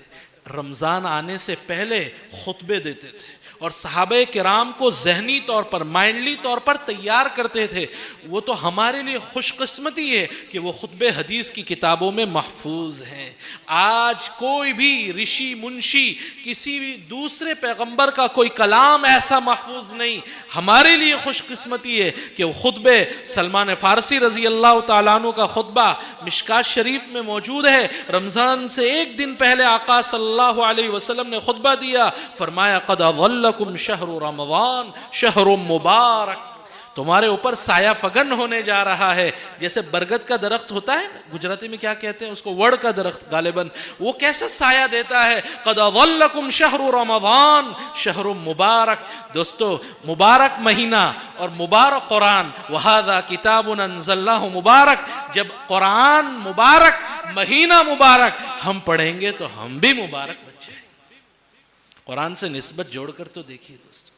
रमज़ान आने से पहले खुतबे देते थे और सहाबे किराम को ज़हनी तौर पर, माइंडली तौर पर तैयार करते थे। वो तो हमारे लिए खुशकिस्मती है कि वो खुतबे हदीस की किताबों में महफूज हैं। आज कोई भी ऋषि मुंशी, किसी भी दूसरे पैगंबर का कोई कलाम ऐसा महफूज नहीं। हमारे लिए खुशकिस्मती है कि वो खुतबे, सलमान फ़ारसी रज़ी अल्लाह तआला अन्हु का खुतबा मिशकात शरीफ में मौजूद है। रमज़ान से एक दिन पहले आका सल्लल्लाहु अलैहि वसल्लम ने खुतबा दिया, फरमाया क़द अज़ल्लकुम शहरु रमज़ान शहरुम मुबारक, तुम्हारे ऊपर साया फगन होने जा रहा है। जैसे बरगद का दरख्त होता है, गुजराती में क्या कहते हैं उसको, वड़ का दरख्त गालिबन, वो कैसे साया देता है। क़द अज़ल्लकुम शहरु रमज़ान शहरुम मुबारक। दोस्तों मुबारक महीना और मुबारक कुरान, वहाज़ा किताबुन अंज़लनाहु मुबारक, जब कुरान मुबारक, महीना मुबारक हम पढ़ेंगे तो हम भी मुबारक बन जाएंगे। कुरान से निस्बत जोड़कर तो देखिए दोस्तों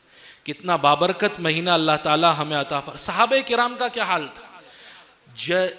कितना बाबरकत महीना अल्लाह ताला हमें अता फरमा। सहाबे किराम का क्या हाल था।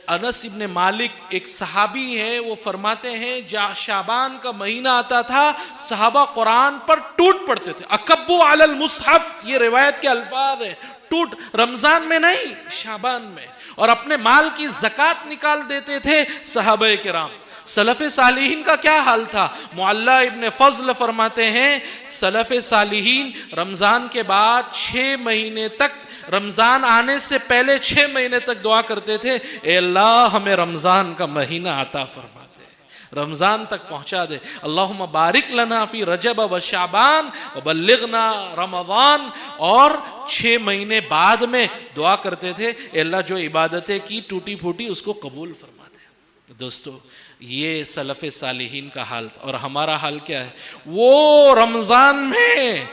अनस इब्ने मालिक एक सहाबी है, वो फरमाते हैं शाबान का महीना आता था, सहाबा कुरान पर टूट पड़ते थे, अकब्बु अलल मुसहफ, ये रिवायत के अल्फाज है, टूट, रमजान में नहीं शाबान में, और अपने माल की ज़कात निकाल देते थे सहाबे किराम। सलफ़े सालिहीन का क्या हाल था। मुअल्ला इब्ने फ़ज़ल फरमाते हैं सलफ़े सालिहीन रमज़ान के बाद 6 महीने तक, रमज़ान आने से पहले 6 महीने तक दुआ करते थे, ए अल्लाह हमें रमज़ान का महीना अता फरमा दे, रमज़ान तक पहुँचा दे। अल्लाहुम्मा बारिक लना फ़ी रजब व शाबान व बल्लिगना रमज़ान। और 6 महीने बाद में दुआ करते थे, ए अल्लाह जो इबादतें की टूटी फूटी उसको कबूल फरमा दे। दोस्तों ये सलफ़े सालिहीन का हाल था। और हमारा हाल क्या है, वो रमज़ान में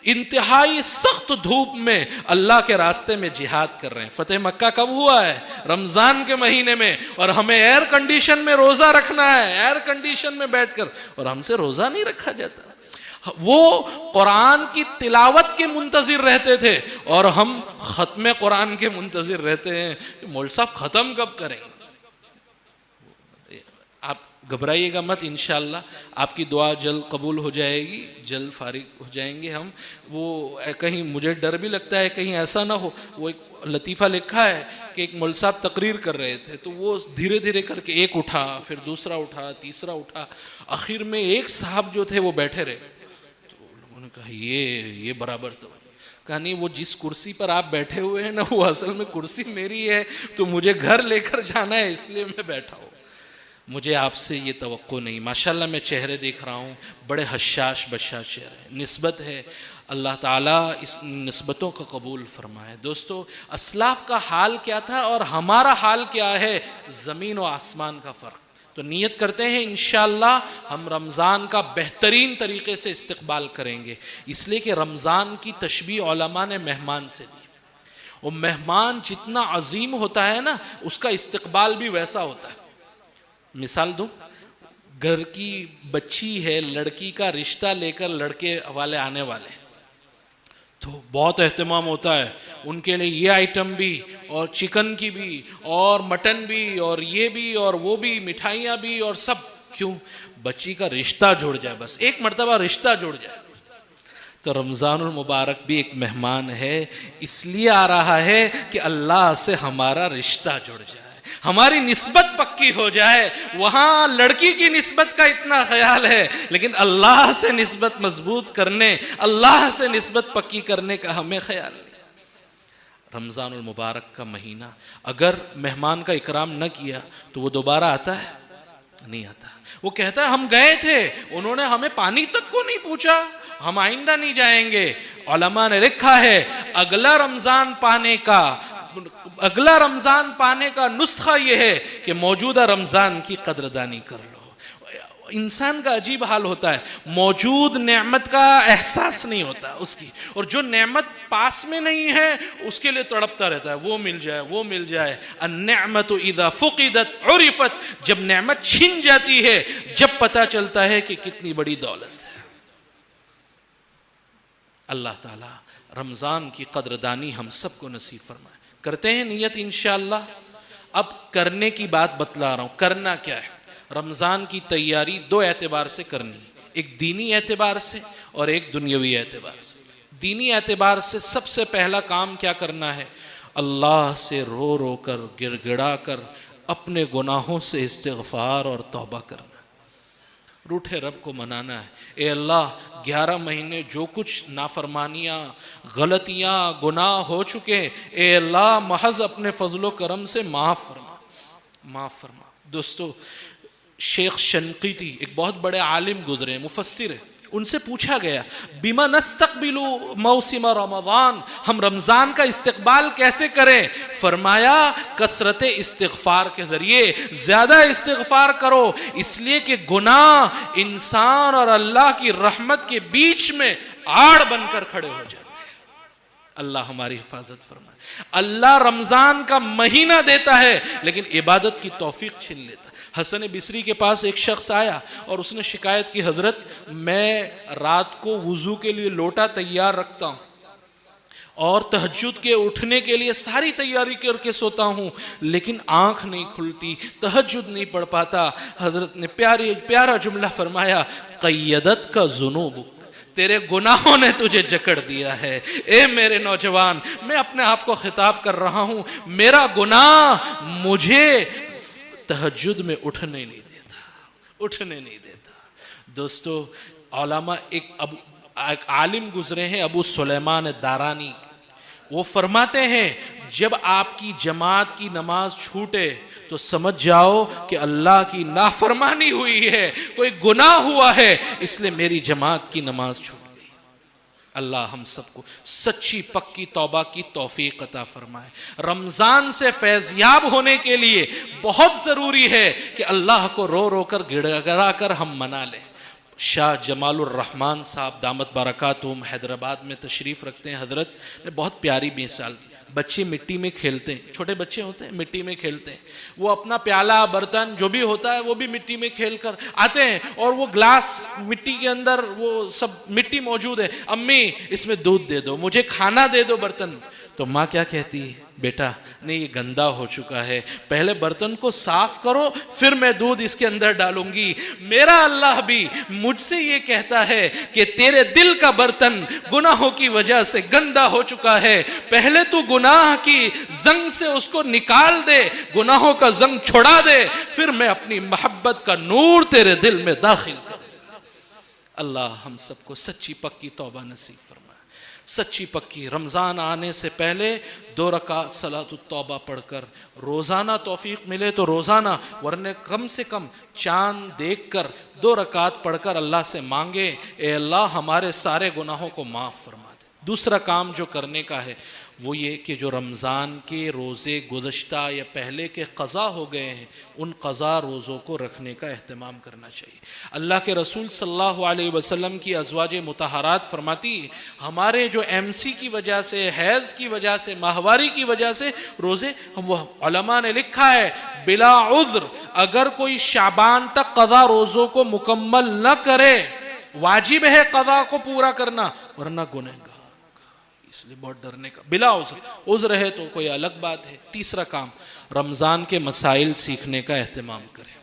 इंतहाई सख्त धूप में अल्लाह के रास्ते में जिहाद कर रहे हैं। फतेह मक्का कब हुआ है, रमज़ान के महीने में, और हमें एयर कंडीशन में रोज़ा रखना है, एयर कंडीशन में बैठकर, और हमसे रोज़ा नहीं रखा जाता। वो कुरान की तिलावत के मुंतज़िर रहते थे और हम ख़त्म कुरान के मुंतज़िर रहते हैं, मौलवी साहब ख़त्म कब करेंगे। आप घबराइएगा मत, इंशाअल्लाह आपकी दुआ जल्द कबूल हो जाएगी, जल्द फारिग हो जाएंगे हम। वो कहीं मुझे डर भी लगता है कहीं ऐसा ना हो, वो एक लतीफ़ा लिखा है कि एक मौलवी साहब तकरीर कर रहे थे तो वो धीरे धीरे करके एक उठा, फिर दूसरा उठा, तीसरा उठा, आखिर में एक साहब जो थे वो बैठे रहे। तो लोगों ने कहा ये बराबर से कहा, नहीं वो जिस कुर्सी पर आप बैठे हुए हैं ना वो असल में कुर्सी मेरी है, तो मुझे घर लेकर जाना है इसलिए मैं बैठा हूँ, मुझे आपसे ये तवक्को नहीं। माशाल्लाह मैं चेहरे देख रहा हूँ, बड़े हशाश बशाश चेहरे, निस्बत है। अल्लाह ताला इस निस्बतों को कबूल फरमाए। दोस्तों, असलाफ का हाल क्या था और हमारा हाल क्या है, ज़मीन व आसमान का फ़र्क। तो नियत करते हैं इंशाअल्लाह हम रमज़ान का बेहतरीन तरीके से इस्तकबाल करेंगे, इसलिए कि रमज़ान की तशबीह उलमा ने मेहमान से दी। वो मेहमान जितना अजीम होता है ना, उसका इस्तकबाल भी वैसा होता है। मिसाल दूं, घर की बच्ची है, लड़की का रिश्ता लेकर लड़के वाले आने वाले, तो बहुत एहतमाम होता है उनके लिए, ये आइटम भी और चिकन की भी और मटन भी और ये भी और वो भी, मिठाइयाँ भी और सब। क्यों? बच्ची का रिश्ता जुड़ जाए, बस एक मर्तबा रिश्ता जुड़ जाए। तो रमज़ानुल मुबारक भी एक मेहमान है, इसलिए आ रहा है कि अल्लाह से हमारा रिश्ता जुड़ जाए, हमारी निस्बत पक्की हो जाए। वहाँ लड़की की निस्बत का इतना ख्याल है, लेकिन अल्लाह से निस्बत मजबूत करने, अल्लाह से निस्बत पक्की करने का हमें ख्याल नहीं। रमज़ानुल मुबारक का महीना अगर मेहमान का इकराम न किया तो वो दोबारा आता है? नहीं आता। वो कहता है हम गए थे, उन्होंने हमें पानी तक को नहीं पूछा, हम आइंदा नहीं जाएंगे। उलमा ने लिखा है अगला रमज़ान पाने का नुस्खा यह है कि मौजूदा रमज़ान की कदरदानी कर लो। इंसान का अजीब हाल होता है, मौजूद नेमत का एहसास नहीं होता उसकी, और जो नेमत पास में नहीं है उसके लिए तड़पता रहता है, वो मिल जाए वो मिल जाए। अन्नेमतु इज़ा फुक़िदत उरिफ़त, जब नेमत छिन जाती है जब पता चलता है कि कितनी बड़ी दौलत है। अल्लाह ताला रमज़ान की कदरदानी हम सबको नसीब फरमाए। करते हैं नियत इंशाअल्लाह। अब करने की बात बतला रहा हूँ, करना क्या है। रमज़ान की तैयारी दो एतबार से करनी, एक दीनी एतबार से और एक दुनियावी एतबार से। दीनी एतबार से सबसे पहला काम क्या करना है, अल्लाह से रो रो कर गिड़गिड़ा कर अपने गुनाहों से इस्तिग़फ़ार और तौबा करना, रूठे रब को मनाना है। ए अल्लाह, 11 महीने जो कुछ नाफरमानियाँ, गलतियाँ, गुनाह हो चुके, ए अल्लाह महज अपने फजलो करम से माफ़ फरमा, माफ़ फरमा। दोस्तों, शेख शनकीती एक बहुत बड़े आलिम गुजरे, मुफस्सिर है, उनसे पूछा गया बिमा नस्तक़बिलु मौसिम रमज़ान, हम रमज़ान का इस्तकबाल कैसे करें। फरमाया कसरत इस्तिग़फ़ार के ज़रिए, ज़्यादा इस्तिग़फ़ार करो, इसलिए कि गुनाह इंसान और अल्लाह की रहमत के बीच में आड़ बनकर खड़े हो जाते हैं। अल्लाह हमारी हिफाजत फरमाए। अल्लाह रमज़ान का महीना देता है लेकिन इबादत की तौफीक छीन लेता है। हसन बिसरी के पास एक शख्स आया और उसने शिकायत की, हज़रत मैं रात को वुज़ू के लिए लोटा तैयार रखता हूँ और तहज्जुद के उठने के लिए सारी तैयारी करके सोता हूँ, लेकिन आँख नहीं खुलती, तहज्जुद नहीं पढ़ पाता। हज़रत ने प्यारा जुमला फरमाया, क़य्यदत का ज़ुनूब, तेरे गुनाहों ने तुझे जकड़ दिया है। ए मेरे नौजवान, मैं अपने आप को खिताब कर रहा हूँ, मेरा गुनाह मुझे तहज्जुद में उठने नहीं देता, उठने नहीं देता। दोस्तों, उलमा एक आलिम गुजरे हैं, अबू सुलेमान दारानी, वो फरमाते हैं जब आपकी जमात की नमाज छूटे तो समझ जाओ कि अल्लाह की नाफरमानी हुई है, कोई गुनाह हुआ है, इसलिए मेरी जमात की नमाज छूट गई। अल्लाह हम सबको सच्ची पक्की तौबा की तौफीक अता फरमाए। रमज़ान से फैज़याब होने के लिए बहुत ज़रूरी है कि अल्लाह को रो रो कर गिड़गिड़ा कर हम मना लें। शाह जमालुर रहमान साहब दामत बरकातुहुम हैदराबाद में तशरीफ़ रखते हैं। हज़रत ने बहुत प्यारी मिसाल दी। बच्चे मिट्टी में खेलते हैं, छोटे बच्चे होते हैं मिट्टी में खेलते हैं, वो अपना प्याला बर्तन जो भी होता है वो भी मिट्टी में खेल कर आते हैं और वो ग्लास मिट्टी के अंदर वो सब मिट्टी मौजूद है, अम्मी इसमें दूध दे दो, मुझे खाना दे दो बर्तन। तो माँ क्या कहती है, बेटा नहीं ये गंदा हो चुका है, पहले बर्तन को साफ करो फिर मैं दूध इसके अंदर डालूंगी। मेरा अल्लाह भी मुझसे ये कहता है कि तेरे दिल का बर्तन गुनाहों की वजह से गंदा हो चुका है, पहले तू गुनाह की जंग से उसको निकाल दे, गुनाहों का जंग छुड़ा दे, फिर मैं अपनी मोहब्बत का नूर तेरे दिल में दाखिल करूंगा। अल्लाह हम सबको सच्ची पक्की तौबा नसीब फरमाए। सच्ची पक्की रमज़ान आने से पहले 2 रकात सलातुत तौबा पढ़कर रोज़ाना तौफीक मिले तो रोज़ाना, वरने कम से कम चांद देखकर 2 रकात पढ़कर अल्लाह से मांगे, ए अल्लाह हमारे सारे गुनाहों को माफ़ फरमा दे। दूसरा काम जो करने का है वो ये कि जो रमज़ान के रोज़े गुज़श्ता या पहले के क़ज़ा हो गए हैं उन क़ज़ा रोज़ों को रखने का अहतमाम करना चाहिए। अल्लाह के रसूल सल्लल्लाहु अलैहि वसल्लम की अज़वाज मुतहरात फरमाती, हमारे जो MC की वजह से, हैज़ की वजह से, माहवारी की वजह से रोज़े, उलमा ने लिखा है बिला उज़्र, अगर कोई शाबान तक क़ज़ा रोज़ों को मुकम्मल न करे, वाजिब है क़ज़ा को पूरा करना वरना गुनहगार, इसलिए बहुत डरने का। बिला उज़्र है तो कोई अलग बात है। तीसरा काम, रमज़ान के मसाइल सीखने का एहतमाम करें।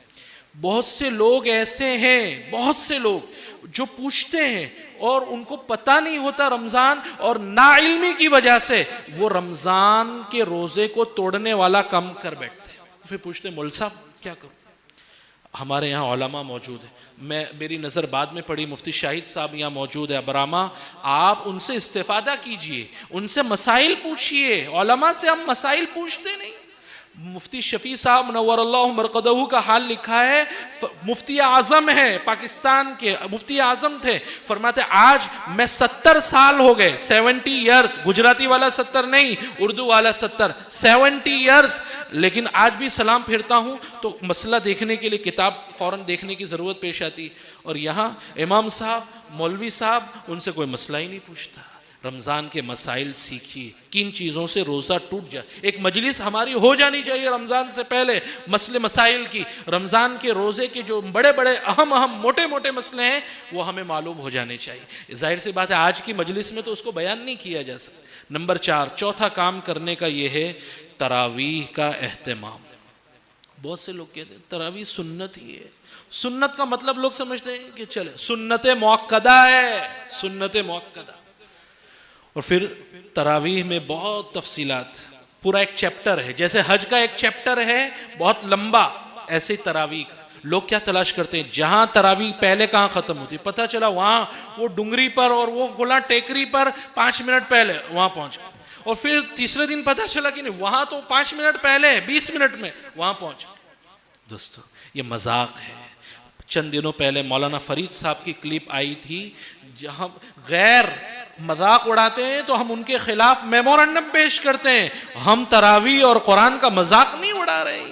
बहुत से लोग ऐसे हैं, बहुत से लोग जो पूछते हैं और उनको पता नहीं होता रमज़ान, और नाइल्मी की वजह से वो रमज़ान के रोज़े को तोड़ने वाला काम कर बैठते हैं। फिर पूछते हैं मौलवी साहब क्या करूं? हमारे यहाँ उलमा मौजूद है, मेरी नज़र बाद में पड़ी, मुफ्ती शाहिद साहब यहाँ मौजूद है अबरामा, आप उनसे इस्तेफादा कीजिए, उनसे मसाइल पूछिए। उलमा से हम मसाइल पूछते नहीं। मुफ्ती शफी साहब नव्वरल्लाहु मरक़दहू का हाल लिखा है, मुफ्ती आज़म है पाकिस्तान के, मुफ्ती आज़म थे, फरमाते आज मैं 70 साल हो गए, 70 ईयर्स, गुजराती वाला 70 नहीं, उर्दू वाला 70, 70 ईयर्स, लेकिन आज भी सलाम फिरता हूँ तो मसला देखने के लिए किताब फ़ौरन देखने की ज़रूरत पेश आती, और यहाँ इमाम साहब, मौलवी साहब, उनसे कोई मसला ही नहीं पूछता। रमज़ान के मसाइल सीखिए, किन चीज़ों से रोज़ा टूट जाए। एक मजलिस हमारी हो जानी चाहिए रमज़ान से पहले मसले मसाइल की, रमज़ान के रोज़े के जो बड़े बड़े अहम मोटे मोटे मसले हैं वो हमें मालूम हो जाने चाहिए। जाहिर सी बात है आज की मजलिस में तो उसको बयान नहीं किया जा सकता। नंबर 4, चौथा काम करने का ये है तरावीह का एहतमाम। बहुत से लोग कहते हैं तरावीह सुन्नत ही है। सुन्नत का मतलब लोग समझते हैं कि चले सुन्नत मुअक्कदा है, सुन्नत मुअक्कदा। और फिर तरावीह में बहुत तफसीलात, पूरा एक चैप्टर है, जैसे हज का एक चैप्टर है बहुत लंबा, ऐसे ही तरावीह का। लोग क्या तलाश करते हैं, जहां तरावीह पहले कहां खत्म होती, पता चला वहां वो डुंगरी पर और वो फुला टेकरी पर 5 मिनट पहले वहां पहुंच, और फिर तीसरे दिन पता चला कि नहीं वहां तो 5 मिनट पहले 20 मिनट में वहां पहुंच। दोस्तों ये मजाक है। चंद दिनों पहले मौलाना फरीद साहब की क्लिप आई थी, जहां गैर मजाक उड़ाते हैं तो हम उनके खिलाफ मेमोरेंडम पेश करते हैं। हम तरावी और कुरान का मजाक नहीं उड़ा रहे।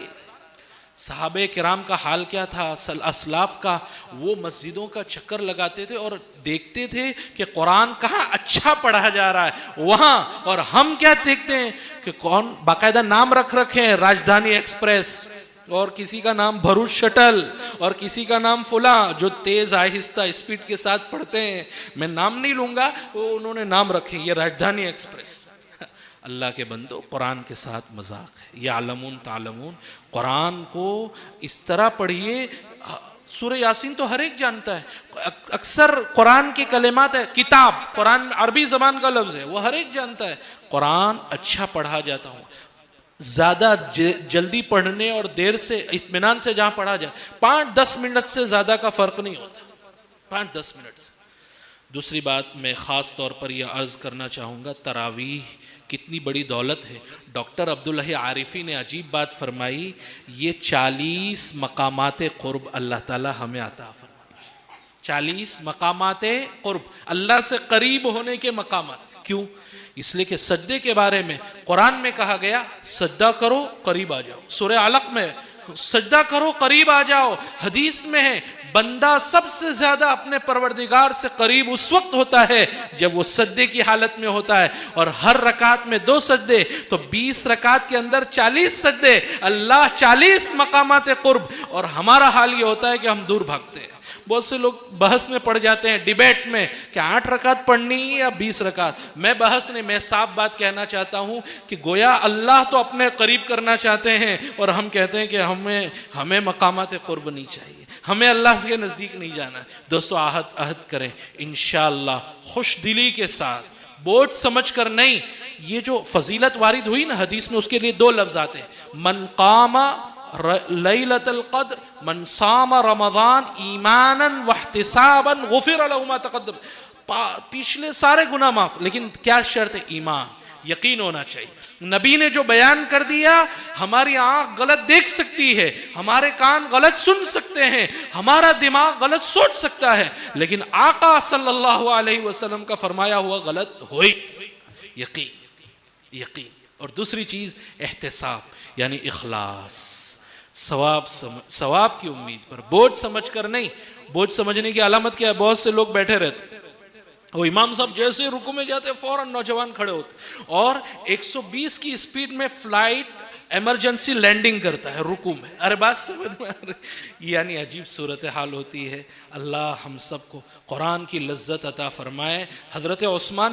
सहाबे किराम का हाल क्या था, असलाफ का, वो मस्जिदों का चक्कर लगाते थे और देखते थे कि कुरान कहाँ अच्छा पढ़ा जा रहा है वहां, और हम क्या देखते हैं कि कौन बाकायदा नाम रख रखे हैं, राजधानी एक्सप्रेस, और किसी का नाम भरूच शटल, और किसी का नाम फुला, जो तेज आहिस्ता स्पीड के साथ पढ़ते हैं। मैं नाम नहीं लूंगा, वो उन्होंने नाम रखे, ये राजधानी एक्सप्रेस। अल्लाह के बंदो, कुरान के साथ मजाक है। यालमून तालमून, कुरान को इस तरह पढ़िए। सूरह यासीन तो हर एक जानता है, अक्सर कुरान के कलेमात है, किताब कुरान अरबी जबान का लफ्ज है, वो हर एक जानता है। कुरान अच्छा पढ़ा जाता हूँ, ज्यादा जल्दी पढ़ने और देर से इत्मीनान से जहां पढ़ा जाए, 5-10 मिनट से ज्यादा का फर्क नहीं होता, 5-10 मिनट से। दूसरी बात मैं ख़ास तौर पर यह अर्ज़ करना चाहूँगा, तरावीह कितनी बड़ी दौलत है। डॉक्टर अब्दुल्लाह आरिफी ने अजीब बात फरमाई, ये 40 मकामात क़ुर्ब अल्लाह ताला हमें अता फरमाया। 40 मकामात क़ुर्ब, अल्लाह से करीब होने के मकामात। क्यों? इसलिए कि सजदे के बारे में कुरान में कहा गया, सजदा करो करीब आ जाओ। सूरह अलक में सजदा करो करीब आ जाओ। हदीस में है, बंदा सबसे ज्यादा अपने परवरदिगार से करीब उस वक्त होता है जब वो सजदे की हालत में होता है, और हर रकात में 2 सजदे, तो 20 रकात के अंदर 40 सजदे, अल्लाह 40 मकामात कुर्ब। और हमारा हाल ये होता है कि हम दूर भागते हैं। बहुत से लोग बहस में पड़ जाते हैं, डिबेट में, कि 8 रकात पढ़नी है या 20 रकात। मैं बहस नहीं, मैं साफ बात कहना चाहता हूं कि गोया अल्लाह तो अपने करीब करना चाहते हैं और हम कहते हैं कि हमें मकामात कुर्ब नहीं चाहिए, हमें अल्लाह के नज़दीक नहीं जाना। दोस्तों, अहद करें इंशाअल्लाह, खुश दिली के साथ, बोझ समझ कर नहीं। ये जो फजीलत वारिद हुई ना हदीस में, उसके लिए 2 लफ्ज आते हैं, मन कामा लैलतुल क़द्र मन सामा रमज़ान ईमानन वहतिसाबन गुफ़िर लहु मा तक़द्दम। पिछले सारे गुनाह माफ, लेकिन क्या शर्त है? ईमान, यकीन होना चाहिए। नबी ने जो बयान कर दिया, हमारी आंख गलत देख सकती है, हमारे कान गलत सुन सकते हैं, हमारा दिमाग गलत सोच सकता है, लेकिन आका सल्लल्लाहु अलैहि वसल्लम का फरमाया हुआ गलत हो ही नहीं सकता। यकीन। और दूसरी चीज एहतिसाब, यानी इखलास, सवाब की उम्मीद पर, बोझ समझ कर नहीं। बोझ समझने की अलामत क्या है? बहुत से लोग बैठे रहते, वो इमाम साहब जैसे रुकू में जाते फौरन नौजवान खड़े होते, और 120 की स्पीड में फ्लाइट इमरजेंसी लैंडिंग करता है रुकू में। अरे बात समझ में आ रही? यानी अजीब सूरत हाल होती है। अल्लाह हम सबको कुरान की लज्जत अता फरमाए। हजरत उस्मान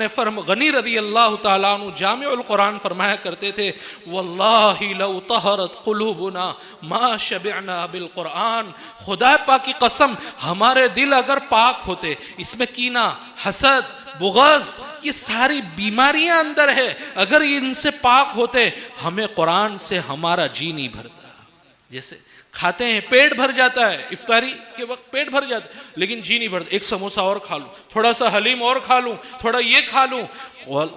गनी रज़ी अल्लाह तआला अन्हु जामिउल कुरान फरमाया करते थे, वल्लाहि लौ तहरत कुलूबुना मा शबिअना बिल कुरान। खुदा पाक की कसम, हमारे दिल अगर पाक होते, इसमें कीना, हसद, बुग़ज़, ये सारी बीमारियां अंदर है, अगर इनसे पाक होते, हमें कुरान से हमारा जी नहीं भरता। जैसे खाते हैं, पेट भर जाता है, इफ्तारी के वक्त पेट भर जाता है, लेकिन जी नहीं भरता, एक समोसा और खा लूं, थोड़ा सा हलीम और खा लूं, थोड़ा ये खा लूं।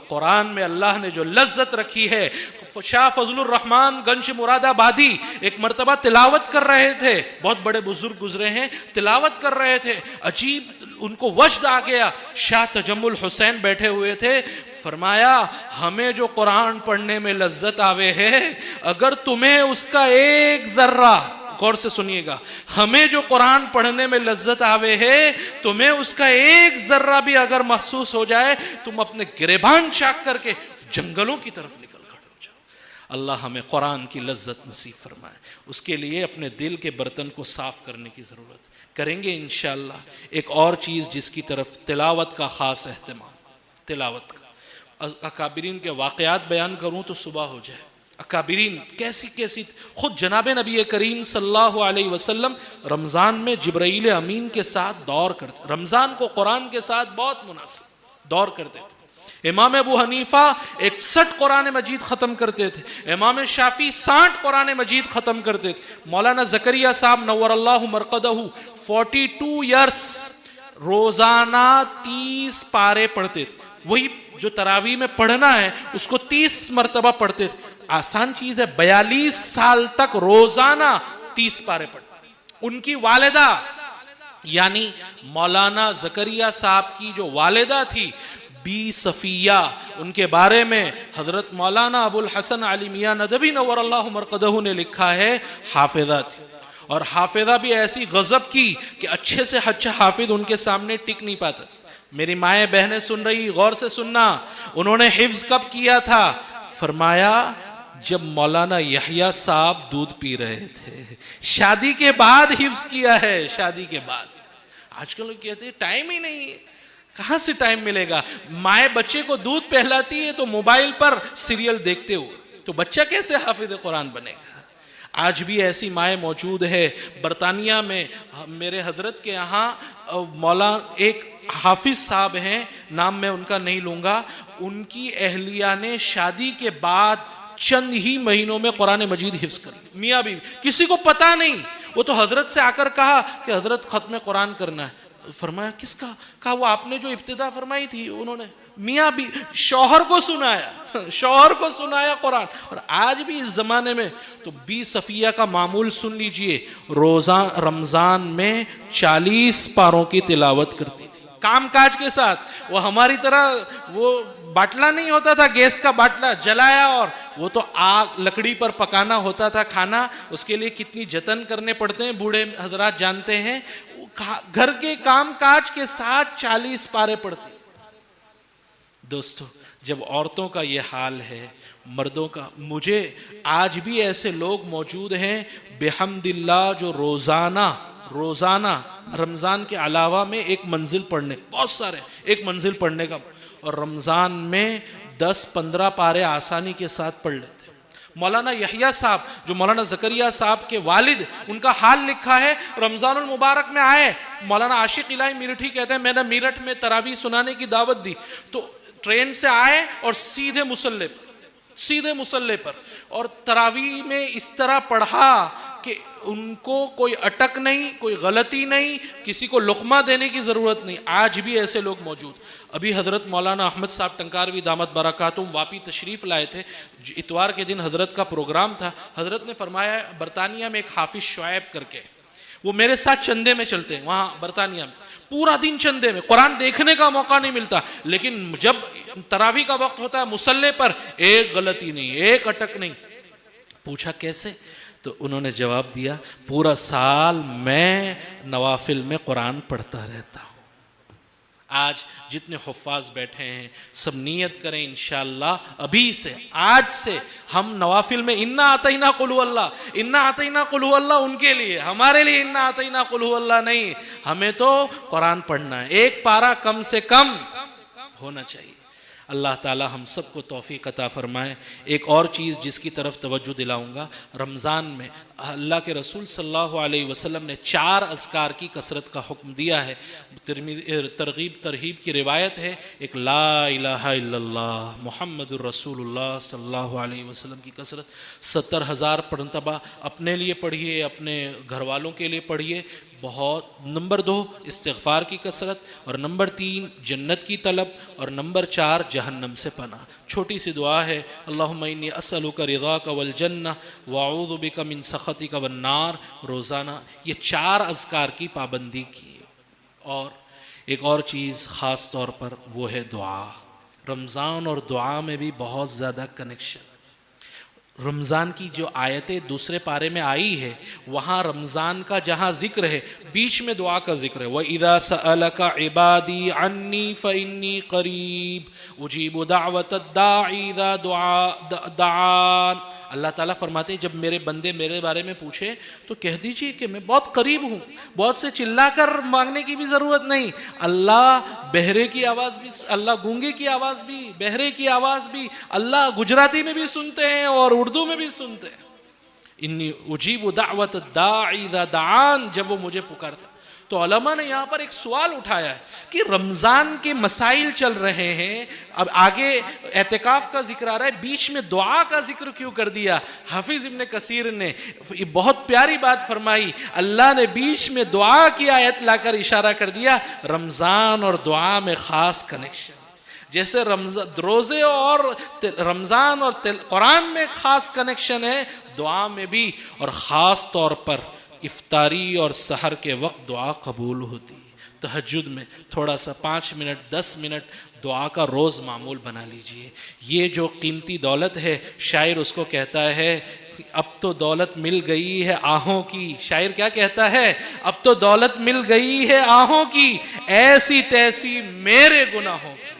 कुरान में अल्लाह ने जो लज्जत रखी है। शाह फजलुर रहमान गंज मुरादाबादी एक मर्तबा तिलावत कर रहे थे, बहुत बड़े बुजुर्ग गुजरे हैं, तिलावत कर रहे थे, अजीब उनको वजद आ गया। शाह तजम्मुल हुसैन बैठे हुए थे, फरमाया, हमें जो कुरान पढ़ने में लज्जत आवे है, अगर तुम्हें उसका एक जर्रा, गौर से सुनिएगा, हमें जो कुरान पढ़ने में लज्जत आवे है, तुम्हें उसका एक जर्रा भी अगर महसूस हो जाए, तुम अपने गिरेबान चाक करके जंगलों की तरफ निकल खड़े हो जाओ। अल्लाह हमें कुरान की लज्जत नसीब फरमाए। उसके लिए अपने दिल के बर्तन को साफ करने की जरूरत करेंगे इंशाअल्लाह। एक और चीज जिसकी तरफ तिलावत का खास एहतमाम, तिलावत का, अकाबिरीन के वाकयात बयान करूं तो सुबह हो जाए। अकाबिरीन कैसी खुद जनाब नबी करीम सल्लल्लाहु अलैहि वसल्लम रमज़ान में जिब्राईल अमीन के साथ दौर करते, रमज़ान को कुरान के साथ बहुत मुनासिब दौर करते थे। इमाम अबू हनीफा 61 कुरान मजीद ख़त्म करते थे, इमाम शाफी 60 कुरान मजीद ख़त्म करते थे। मौलाना ज़करिया साहब नव्वरल्लाहु मरक़दहू 42 ईयर्स रोज़ाना 30 पारे पढ़ते थे। वही जो तरावी में पढ़ना है उसको 30 मरतबा पढ़ते थे। आसान चीज है, 42 साल तक रोजाना 30 पारे पढ़ते। उनकी वालिदा यानी मौलाना ज़करिया साहब की जो वालिदा थी बी सफिया, उनके बारे में हजरत मौलाना अबुल हसन अली मियां नदवी नव्वरल्लाहु मरक़दहू ने लिखा है, हाफिजा थी। और हाफिजा भी ऐसी गजब की कि अच्छे से अच्छा हाफिज उनके सामने टिक नहीं पाता था। मेरी माएँ बहनें सुन रही, गौर से सुनना, उन्होंने हिफ्ज कब किया था? फरमाया जब मौलाना यहया साहब दूध पी रहे थे। शादी के बाद हिफ्ज किया है, शादी के बाद। आजकल लोग कहते हैं टाइम ही नहीं है, कहां से टाइम मिलेगा? माए बच्चे को दूध पिलाती है तो मोबाइल पर सीरियल देखते हुए, तो बच्चा कैसे हाफिज कुरान बनेगा? आज भी ऐसी माए मौजूद है। बरतानिया में मेरे हजरत के यहाँ मौला एक हाफिज साहब हैं, नाम मैं उनका नहीं लूंगा, उनकी अहलिया ने शादी के बाद चंद ही महीनों में कुरान मजीद हिफ्ज कर ली। मियाँ बीवी, किसी को पता नहीं। वो तो हजरत से आकर कहा कि हजरत खत्म कुरान करना है। फरमाया किसका? कहा वो आपने जो इब्तिदा फरमाई थी। उन्होंने मियाँ भी शौहर को सुनाया, शौहर को सुनाया कुरान। और आज भी इस जमाने में तो बी सफिया का मामूल सुन लीजिए, रोजा रमजान में 40 पारों की तिलावत करती थी काम काज के साथ। वो हमारी तरह वो बाटला नहीं होता था, गैस का बाटला जलाया और वो तो आग लकड़ी पर पकाना होता था खाना। उसके लिए कितनी जतन करने पड़ते हैं, बूढ़े हजरात जानते हैं। घर के काम काज के साथ 40 पारे पढ़ती थी। दोस्तों, जब औरतों का ये हाल है, मर्दों का, मुझे आज भी ऐसे लोग मौजूद हैं बेहम्दिल्लाह जो रोजाना रमजान के अलावा में एक मंजिल पढ़ने, बहुत सारे एक मंजिल पढ़ने का, और रमजान में 10-15 पारे आसानी के साथ पढ़ लेते। मौलाना यहिया साहब जो मौलाना जकरिया साहब के वालिद, उनका हाल लिखा है। रमजानुल मुबारक में आए, मौलाना आशिक इलाही मीरठी कहते हैं, मैंने मीरठ में तरावी सुनाने की दावत दी, तो ट्रेन से आए और सीधे मुसल्ले पर और तरावी में इस तरह पढ़ा कि उनको कोई अटक नहीं, कोई गलती नहीं, किसी को लुक़मा देने की ज़रूरत नहीं। आज भी ऐसे लोग मौजूद। अभी हज़रत मौलाना अहमद साहब टंकारवी दामत बरकातुहुम वापी तशरीफ़ लाए थे। इतवार के दिन हज़रत का प्रोग्राम था। हज़रत ने फरमाया, बरतानिया में एक हाफिज़ शुएब करके, वो मेरे साथ चंदे में चलते हैं, वहाँ बरतानिया में पूरा दिन चंदे में, कुरान देखने का मौका नहीं मिलता, लेकिन जब तरावी का वक्त होता है मुसल्ले पर एक गलती नहीं, एक अटक नहीं। पूछा कैसे? तो उन्होंने जवाब दिया, पूरा साल मैं नवाफिल में कुरान पढ़ता रहता हूँ। आज जितने हुफ़ाज़ बैठे हैं सब नियत करें इंशाअल्लाह, अभी से, आज से हम नवाफिल में इन्ना आतैना कुल हुवल्लाह उनके लिए, हमारे लिए इन्ना आतैना कुल हुवल्लाह नहीं। हमें तो कुरान पढ़ना है, एक पारा कम से कम होना चाहिए। अल्लाह ताला हम सबको तौफीक अता फरमाए। एक और चीज़ जिसकी तरफ तवज्जो दिलाऊंगा, रमज़ान में अल्लाह के रसूल सल्लल्लाहु अलैहि वसल्लम ने 4 अज़कार की कसरत का हुक्म दिया है। तरगीब तरहीब की रिवायत है, एक ला इलाहा इल्लल्लाह मुहम्मदुर रसूलुल्लाह सल्लल्लाहु अलैहि वसल्लम की कसरत 70,000 मरतबा अपने लिए पढ़िए, अपने घर वालों के लिए पढ़िए, बहुत। नंबर 2 इस्तिग़फ़ार की कसरत, और नंबर 3 जन्नत की तलब, और नंबर 4 जहन्नम से पनाह। छोटी सी दुआ है, अल्लाहुम्मा इन्नी अस्अलुका रिज़ाका वल जन्नह व अऊज़ु बिका मिन सख़तिका वन नार। रोज़ाना ये 4 अज़कार की पाबंदी की। और एक और चीज़ ख़ास तौर पर वो है दुआ। रमज़ान और दुआ में भी बहुत ज़्यादा कनेक्शन। रमज़ान की जो आयतें दूसरे पारे में आई है, वहाँ रमज़ान का जहाँ ज़िक्र है, बीच में दुआ का ज़िक्र है। वइज़ा सअलका इबादी अन्नी फ़इन्नी क़रीब उजीबु दाअवतद दाई इज़ा दआन। अल्लाह ताला फरमाते हैं, जब मेरे बंदे मेरे बारे में पूछे तो कह दीजिए कि मैं बहुत करीब हूँ, बहुत से चिल्ला कर मांगने की भी ज़रूरत नहीं। अल्लाह बहरे की आवाज़ भी, अल्लाह गूंगे की आवाज़ भी, बहरे की आवाज़ भी अल्लाह गुजराती में भी सुनते हैं और उर्दू में भी सुनते हैं। इन्नी उजीबु दाअवत दाई इज़ा दआन, जब वो मुझे पुकारता। तो उलमा ने यहाँ पर एक सवाल उठाया है कि रमज़ान के मसाइल चल रहे हैं, अब आगे एतिकाफ का जिक्र आ रहा है, बीच में दुआ का जिक्र क्यों कर दिया? हाफिज़ इब्न कसीर ने बहुत प्यारी बात फरमाई, अल्लाह ने बीच में दुआ की आयत लाकर इशारा कर दिया, रमज़ान और दुआ में ख़ास कनेक्शन। जैसे रोज़े और रमज़ान और कुरान में ख़ास कनेक्शन है, दुआ में भी, और ख़ास तौर पर इफ्तारी और सहर के वक्त दुआ कबूल होती। तहज्जुद में थोड़ा सा 5 मिनट 10 मिनट दुआ का रोज़ मामूल बना लीजिए। ये जो कीमती दौलत है, शायर उसको कहता है, अब तो दौलत मिल गई है आहों की। शायर क्या कहता है? अब तो दौलत मिल गई है आहों की, ऐसी तैसी मेरे गुनाहों की।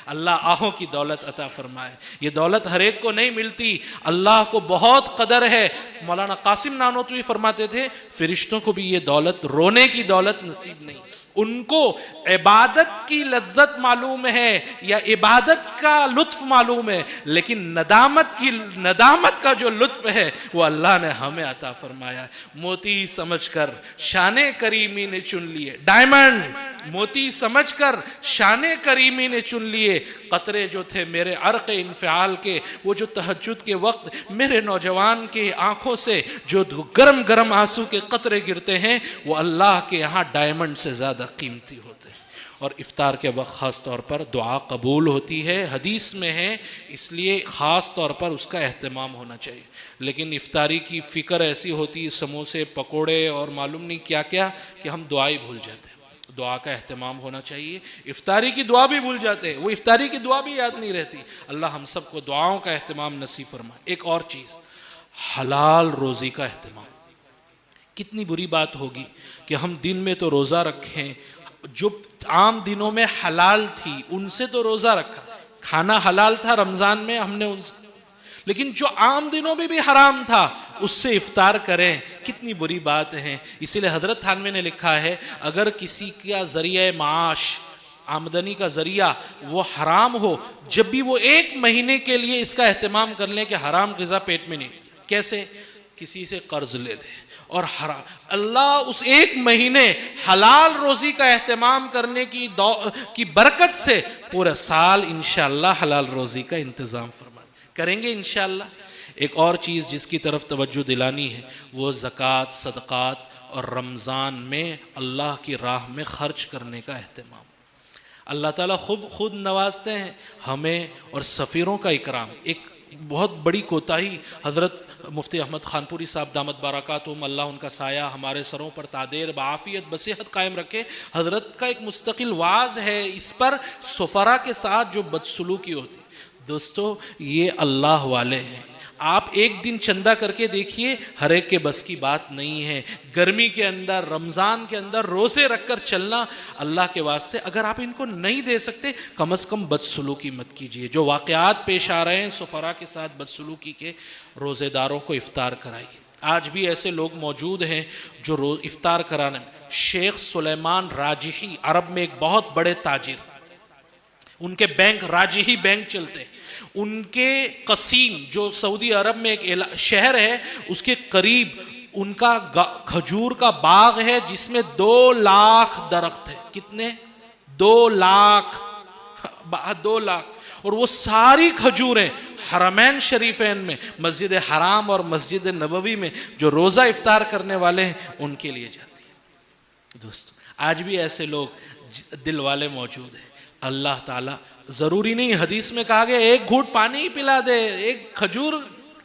अल्लाह आहों की दौलत अता फरमाए। ये दौलत हर एक को नहीं मिलती, अल्लाह को बहुत कदर है। मौलाना कासिम नानोतवी फरमाते थे, फरिश्तों को भी ये दौलत, रोने की दौलत नसीब नहीं, उनको इबादत की लज्जत मालूम है या इबादत का लुत्फ मालूम है, लेकिन नदामत का जो लुत्फ है वो अल्लाह ने हमें अता फरमाया। मोती समझकर शाने करीमी ने चुन लिए, डायमंड मोती समझकर शाने करीमी ने चुन लिए। कतरे जो थे मेरे अर्क़ इन्फ़िआल के, वो जो तहज्जुद के वक्त मेरे नौजवान के आंखों से जो गरम गरम आंसू के कतरे गिरते हैं, वो अल्लाह के यहाँ डायमंड से ज़्यादा कीमती होते हैं। और इफ्तार के वक्त ख़ास तौर पर दुआ कबूल होती है, हदीस में है, इसलिए ख़ास तौर पर उसका अहतमाम होना चाहिए। लेकिन इफ्तारी की फ़िक्र ऐसी होती है, समोसे पकोड़े और मालूम नहीं क्या क्या, कि हम दुआ ही भूल जाते हैं। दुआ का अहतमाम होना चाहिए। इफ्तारी की दुआ भी भूल जाते हैं, वो इफ्तारी की दुआ भी याद नहीं रहती। अल्लाह हम सबको दुआओं का अहतमाम नसीब फरमाए। एक और चीज़, हलाल रोज़ी का अहतमाम। कितनी बुरी बात होगी कि हम दिन में तो रोज़ा रखें, जो आम दिनों में हलाल थी उनसे तो रोज़ा रखा, खाना हलाल था रमज़ान में हमने उनसे, लेकिन जो आम दिनों में भी हराम था उससे इफ्तार करें, कितनी बुरी बात है। इसीलिए हज़रत थानवी ने लिखा है, अगर किसी का ज़रिया माश, आमदनी का ज़रिया वो हराम हो, जब भी वो 1 महीने के लिए इसका एहतमाम कर लें कि हराम ग़िज़ा पेट में नहीं, कैसे, किसी से कर्ज ले ले और हराम, अल्लाह उस 1 महीने हलाल रोज़ी का एहतमाम करने की बरकत से पूरा साल इंशाअल्लाह हलाल रोज़ी का इंतज़ाम फरमा करेंगे इंशाअल्लाह। एक और चीज़ जिसकी तरफ तवज्जो दिलानी है वो ज़कात, सदक़ात और रमज़ान में अल्लाह की राह में ख़र्च करने का एहतमाम। अल्लाह ताला खुद नवाजते हैं हमें, और सफ़ीरों का इकराम। एक बहुत बड़ी कोताही हज़रत मुफ्ती अहमद खानपुरी साहब दामत बारकातुहुम, अल्लाह उनका साया हमारे सरों पर तादेर बाफ़ियत बसेहत कायम रखे, हज़रत का एक मुस्तकिल वाज है इस पर, सफ़रा के साथ जो बदसलूकी होती। दोस्तों ये अल्लाह वाले हैं, आप एक दिन चंदा करके देखिए, हर एक के बस की बात नहीं है। गर्मी के अंदर, रमज़ान के अंदर रोज़े रखकर चलना अल्लाह के वास्ते, अगर आप इनको नहीं दे सकते कम अज़ कम बदसलूकी मत कीजिए। जो वाक़यात पेश आ रहे हैं सफ़रा के साथ बदसलूकी के, रोज़ेदारों को इफ्तार कराइए। आज भी ऐसे लोग मौजूद हैं जो इफ्तार कराने, शेख सुलेमान राजिही अरब में एक बहुत बड़े ताजिर, उनके बैंक राजिही बैंक चलते हैं, उनके कसीम जो सऊदी अरब में एक शहर है उसके करीब उनका खजूर का बाग है जिसमें 2 लाख दरख्त है। कितने? 2 लाख, 2 लाख। और वो सारी खजूरें हरमैन शरीफैन में, मस्जिद हराम और मस्जिद नबवी में जो रोज़ा इफ्तार करने वाले हैं उनके लिए जाती है। दोस्तों आज भी ऐसे लोग दिल वाले मौजूद हैं। अल्लाह ताला, ज़रूरी नहीं हदीस में कहा गया 1 घूंट पानी ही पिला दे, 1 खजूर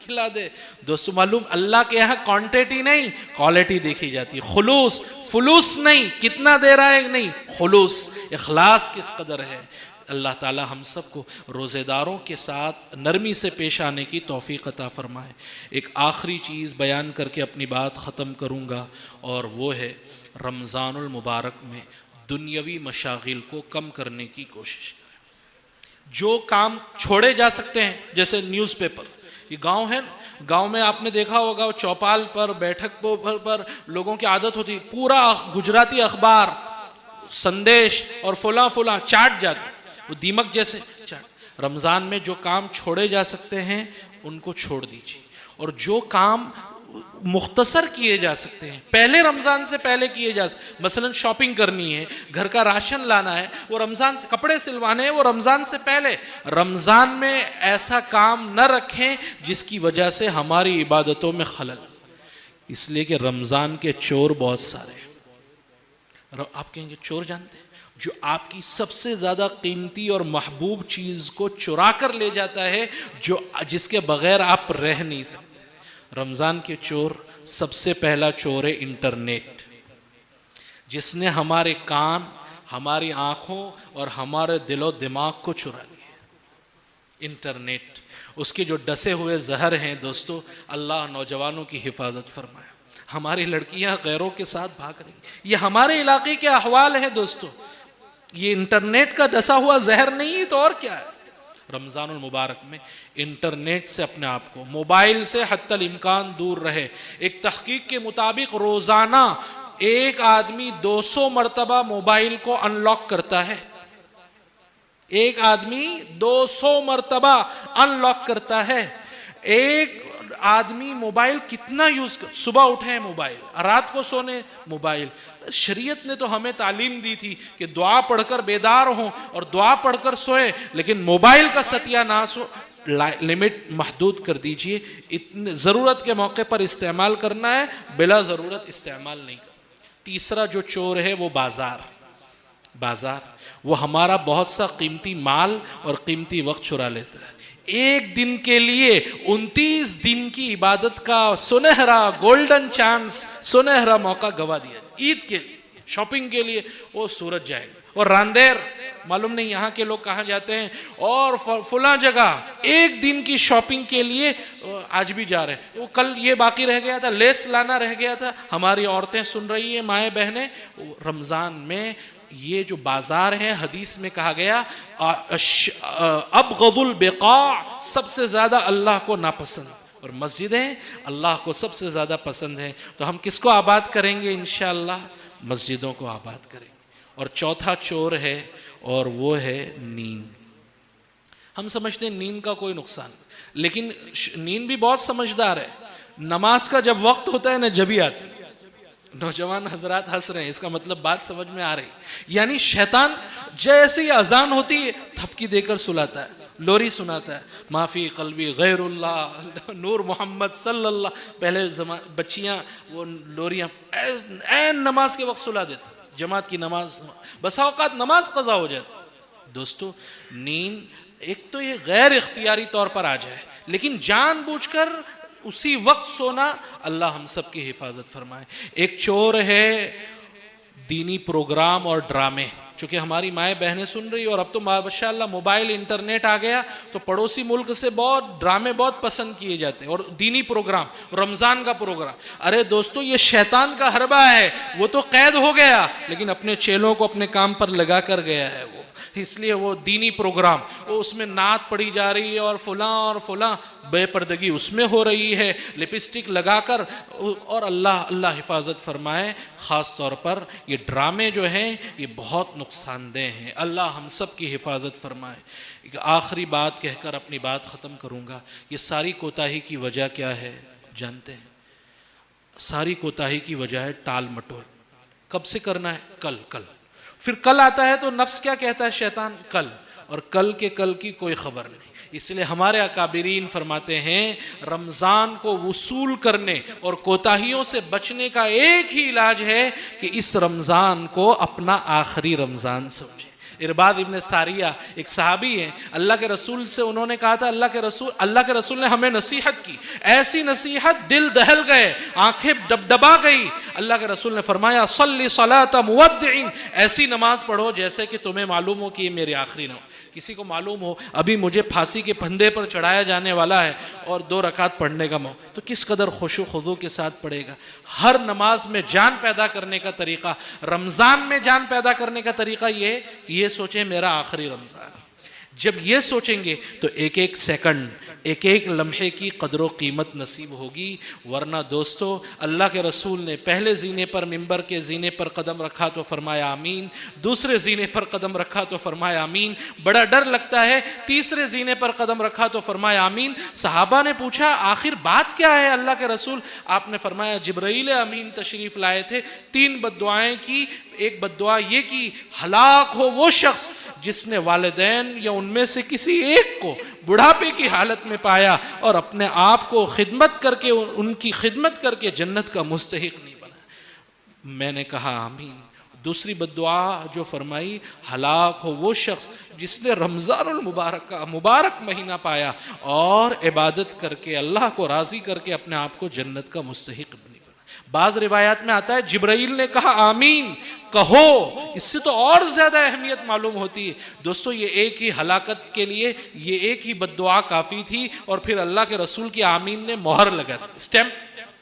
खिला दे। दोस्तों मालूम अल्लाह के यहाँ क्वांटिटी नहीं क्वालिटी देखी जाती है, खुलूस फुलूस नहीं, कितना दे रहा है नहीं, खुलूस इखलास किस कदर है। अल्लाह ताला हम सबको रोज़ेदारों के साथ नरमी से पेश आने की तौफीक अता फरमाए। एक आखिरी चीज़ बयान करके अपनी बात ख़त्म करूँगा, और वो है रमज़ानुल मुबारक में दुनियावी मशागिल को कम करने की कोशिश करें। जो काम छोड़े जा सकते हैं, जैसे न्यूज़पेपर, ये गांव है, गांव में आपने देखा होगा चौपाल पर, बैठक पर लोगों की आदत होती, पूरा गुजराती अखबार, संदेश और फुला चाट जाते, वो दीमक जैसे चाट। रमज़ान में जो काम छोड़े जा सकते हैं उनको छोड़ दीजिए, और जो काम मुख्तसर किए जा सकते हैं पहले रमज़ान से पहले किए जा सकते, मसलन शॉपिंग करनी है, घर का राशन लाना है, वो रमज़ान से, कपड़े सिलवाने हैं वो रमज़ान से पहले। रमज़ान में ऐसा काम न रखें जिसकी वजह से हमारी इबादतों में खलल, इसलिए कि रमज़ान के चोर बहुत सारे हैं। आप कहेंगे चोर जानते हैं? जो आपकी सबसे ज़्यादा कीमती और महबूब चीज़ को चुरा कर ले जाता है, जिसके बगैर आप रह नहीं सकते। रमज़ान के चोर, सबसे पहला चोर है इंटरनेट, जिसने हमारे कान, हमारी आँखों और हमारे दिलो दिमाग को चुरा लिया। इंटरनेट, उसके जो डसे हुए जहर हैं दोस्तों, अल्लाह नौजवानों की हिफाजत फरमाए। हमारी लड़कियां गैरों के साथ भाग रही, ये हमारे इलाके के अहवाल है दोस्तों। ये इंटरनेट का डसा हुआ जहर नहीं है तो और क्या है। रमज़ानुल मुबारक में इंटरनेट से अपने आप को, मोबाइल से हत्तल इम्कान दूर रहे। एक तहकीक के मुताबिक रोज़ाना एक आदमी 200 मरतबा मोबाइल को अनलॉक करता है। एक आदमी 200 मरतबा अनलॉक करता है। एक आदमी मोबाइल कितना यूज कर, सुबह उठे मोबाइल, रात को सोने मोबाइल। शरीयत ने तो हमें तालीम दी थी कि दुआ पढ़कर बेदार हों और दुआ पढ़कर सोएं, लेकिन मोबाइल का सत्यानाश हो, लिमिट महदूद कर दीजिए। इतने ज़रूरत के मौके पर इस्तेमाल करना है, बिला ज़रूरत इस्तेमाल नहीं करना। तीसरा जो चोर है वो बाजार, वो हमारा बहुत सा कीमती माल और कीमती वक्त चुरा लेता है। एक दिन के लिए 29 दिन की इबादत का सुनहरा गोल्डन चांस, सुनहरा मौका गवा दिया। ईद के लिए, शॉपिंग के लिए वो सूरज जाएगा, और रांदेर, मालूम नहीं यहाँ के लोग कहाँ जाते हैं, और फुला जगह एक दिन की शॉपिंग के लिए आज भी जा रहे हैं। वो कल ये बाकी रह गया था, लेस लाना रह गया था। हमारी औरतें सुन रही है, माएँ बहनें, रमज़ान में ये जो बाजार है, हदीस में कहा गया अबग़दुल बिक़ा, सबसे ज़्यादा अल्लाह को नापसंद, और मस्जिदें अल्लाह को सबसे ज़्यादा पसंद है। तो हम किसको आबाद करेंगे? इंशाअल्लाह मस्जिदों को आबाद करेंगे। और चौथा चोर है, और वो है नींद। हम समझते हैं नींद का कोई नुकसान, लेकिन नींद भी बहुत समझदार है। नमाज का जब वक्त होता है ना, जब ही आती। नौजवान हजरात हंस रहे हैं, इसका मतलब बात समझ में आ रही। यानी शैतान जैसे ही अजान होती है थपकी देकर सुलाता है, लोरी सुनाता है, माफ़ी कल्बी गैरुल्लाह नूर मोहम्मद सल्लल्लाह। पहले बच्चियाँ वो लोरियाँ ऐन नमाज के वक्त सुला देते, जमात की नमाज, बसा औकात नमाज कज़ा हो जाती। दोस्तों, नींद एक तो ये गैर इख्तियारी तौर पर आ जाए, लेकिन जानबूझकर उसी वक्त सोना, अल्लाह हम सब की हिफाजत फरमाए। एक चोर है दीनी प्रोग्राम और ड्रामे, चूँकि हमारी माएँ बहनें सुन रही, और अब तो माशाअल्लाह मोबाइल इंटरनेट आ गया, तो पड़ोसी मुल्क से बहुत ड्रामे बहुत पसंद किए जाते हैं, और दीनी प्रोग्राम, रमज़ान का प्रोग्राम। अरे दोस्तों, ये शैतान का हरबा है, वो तो कैद हो गया, लेकिन अपने चेलों को अपने काम पर लगा कर गया है वो। इसलिए वो दीनी प्रोग्राम, वो उसमें नात पढ़ी जा रही है, और फुला बेपर्दगी उसमें हो रही है, लिपस्टिक लगाकर। और अल्लाह हिफाजत फरमाए। ख़ास तौर पर ये ड्रामे जो हैं ये बहुत नुकसानदेह हैं। अल्लाह हम सब की हिफाजत फरमाए। एक आखिरी बात कहकर अपनी बात ख़त्म करूँगा। ये सारी कोताही की वजह क्या है जानते हैं? सारी कोताही की वजह है टाल मटोल। कब से करना है? कल। फिर कल आता है तो नफ्स क्या कहता है? शैतान कल, और कल के कल की कोई खबर नहीं। इसलिए हमारे अकाबिरीन फरमाते हैं, रमज़ान को वसूल करने और कोताहियों से बचने का एक ही इलाज है कि इस रमज़ान को अपना आखिरी रमज़ान समझे। इरबाद इब्न सारिया एक सहाबी हैं, अल्लाह के रसूल से उन्होंने कहा था, अल्लाह के रसूल ने हमें नसीहत की, ऐसी नसीहत दिल दहल गए, आंखें डबडबा गई। अल्लाह के रसूल ने फरमाया, सल्ली सलात मुवद्दिइन, ऐसी नमाज पढ़ो जैसे कि तुम्हें मालूम हो कि ये मेरी आखिरी नमाज। किसी को मालूम हो अभी मुझे फांसी के फंदे पर चढ़ाया जाने वाला है और 2 रकात पढ़ने का मौका, तो किस कदर खुशू खुदू के साथ पढ़ेगा। हर नमाज में जान पैदा करने का तरीका, रमज़ान में जान पैदा करने का तरीका ये सोचें मेरा आखिरी रमज़ान। जब ये सोचेंगे तो एक एक सेकंड, एक एक लम्हे की कदर कीमत नसीब होगी। वरना दोस्तों, अल्लाह के रसूल ने पहले जीने पर, मिंबर के जीने पर कदम रखा तो फरमाया आमीन, दूसरे जीने पर कदम रखा तो फरमाया आमीन, बड़ा डर लगता है तीसरे जीने पर कदम रखा तो फरमाया आमीन। सहाबा ने पूछा, आखिर बात क्या है अल्लाह के रसूल? आपने फरमाया, जिब्राइल अमीन तशरीफ़ लाए थे, 3 बद्दुआएं की। एक बद्दुआ ये की, हलाक हो वो शख्स जिसने वालिदैन या उनमें से किसी एक को बुढ़ापे की हालत में पाया और अपने आप को खिदमत करके, उनकी खिदमत करके जन्नत का मुस्तहिक नहीं बना। मैंने कहा आमीन। दूसरी बद्दुआ जो फरमाई, हलाक हो वो शख्स जिसने रमज़ानुल मुबारक का मुबारक महीना पाया और इबादत करके, अल्लाह को राज़ी करके अपने आप को जन्नत का मुस्तहिक नहीं बना। बाज़ रिवायात में आता है, जिब्राइल ने कहा आमीन, कहो। इससे तो और ज्यादा अहमियत मालूम होती है। दोस्तों, ये एक ही हलाकत के लिए ये एक ही बद्दुआ काफ़ी थी, और फिर अल्लाह के रसूल की आमीन ने मोहर लगा दी, स्टैम्प,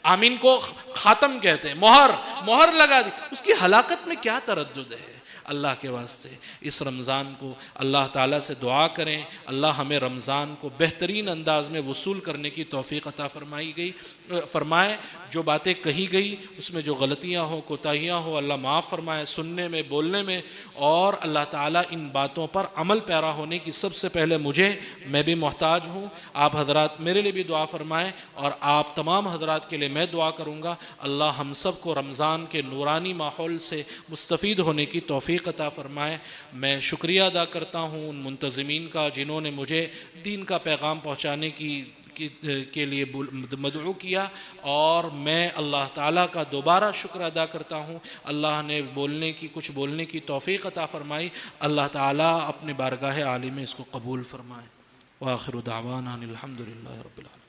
आमीन को खातम कहते हैं, मोहर लगा दी। उसकी हलाकत में क्या तरद्दुद है? अल्लाह के वास्ते इस रमज़ान को अल्लाह ताला से दुआ करें, अल्लाह हमें रमज़ान को बेहतरीन अंदाज में वसूल करने की तौफ़ीक़ अता फरमाए। जो बातें कही गई उसमें जो गलतियाँ हो, कोताहियाँ हो, अल्लाह माफ़ फरमाए, सुनने में, बोलने में। और अल्लाह ताला इन बातों पर अमल पैरा होने की सबसे पहले मैं भी मोहताज हूँ। आप हज़रात मेरे लिए भी दुआ फरमाएँ, और आप तमाम हज़रात के लिए मैं दुआ करूँगा। अल्लाह हम सब को रमज़ान के नूरानी माहौल से मुस्तफ़ीद होने की तौफ़ीक़ अता फरमाए। मैं शुक्रिया अदा करता हूँ उन मुंतज़िमीन का जिन्होंने मुझे दीन का पैगाम पहुँचाने के लिए मदऊ किया, और मैं अल्लाह ताला का दोबारा शुक्र अदा करता हूँ। अल्लाह ने कुछ बोलने की तौफ़ीक़ अता फ़रमाई। अल्लाह ताला अपने बारगाह आली में इसको कबूल फ़रमाए। व आखिरु दावाना अनिल हम्दुलिल्लाहि रब्बिल आलमीन।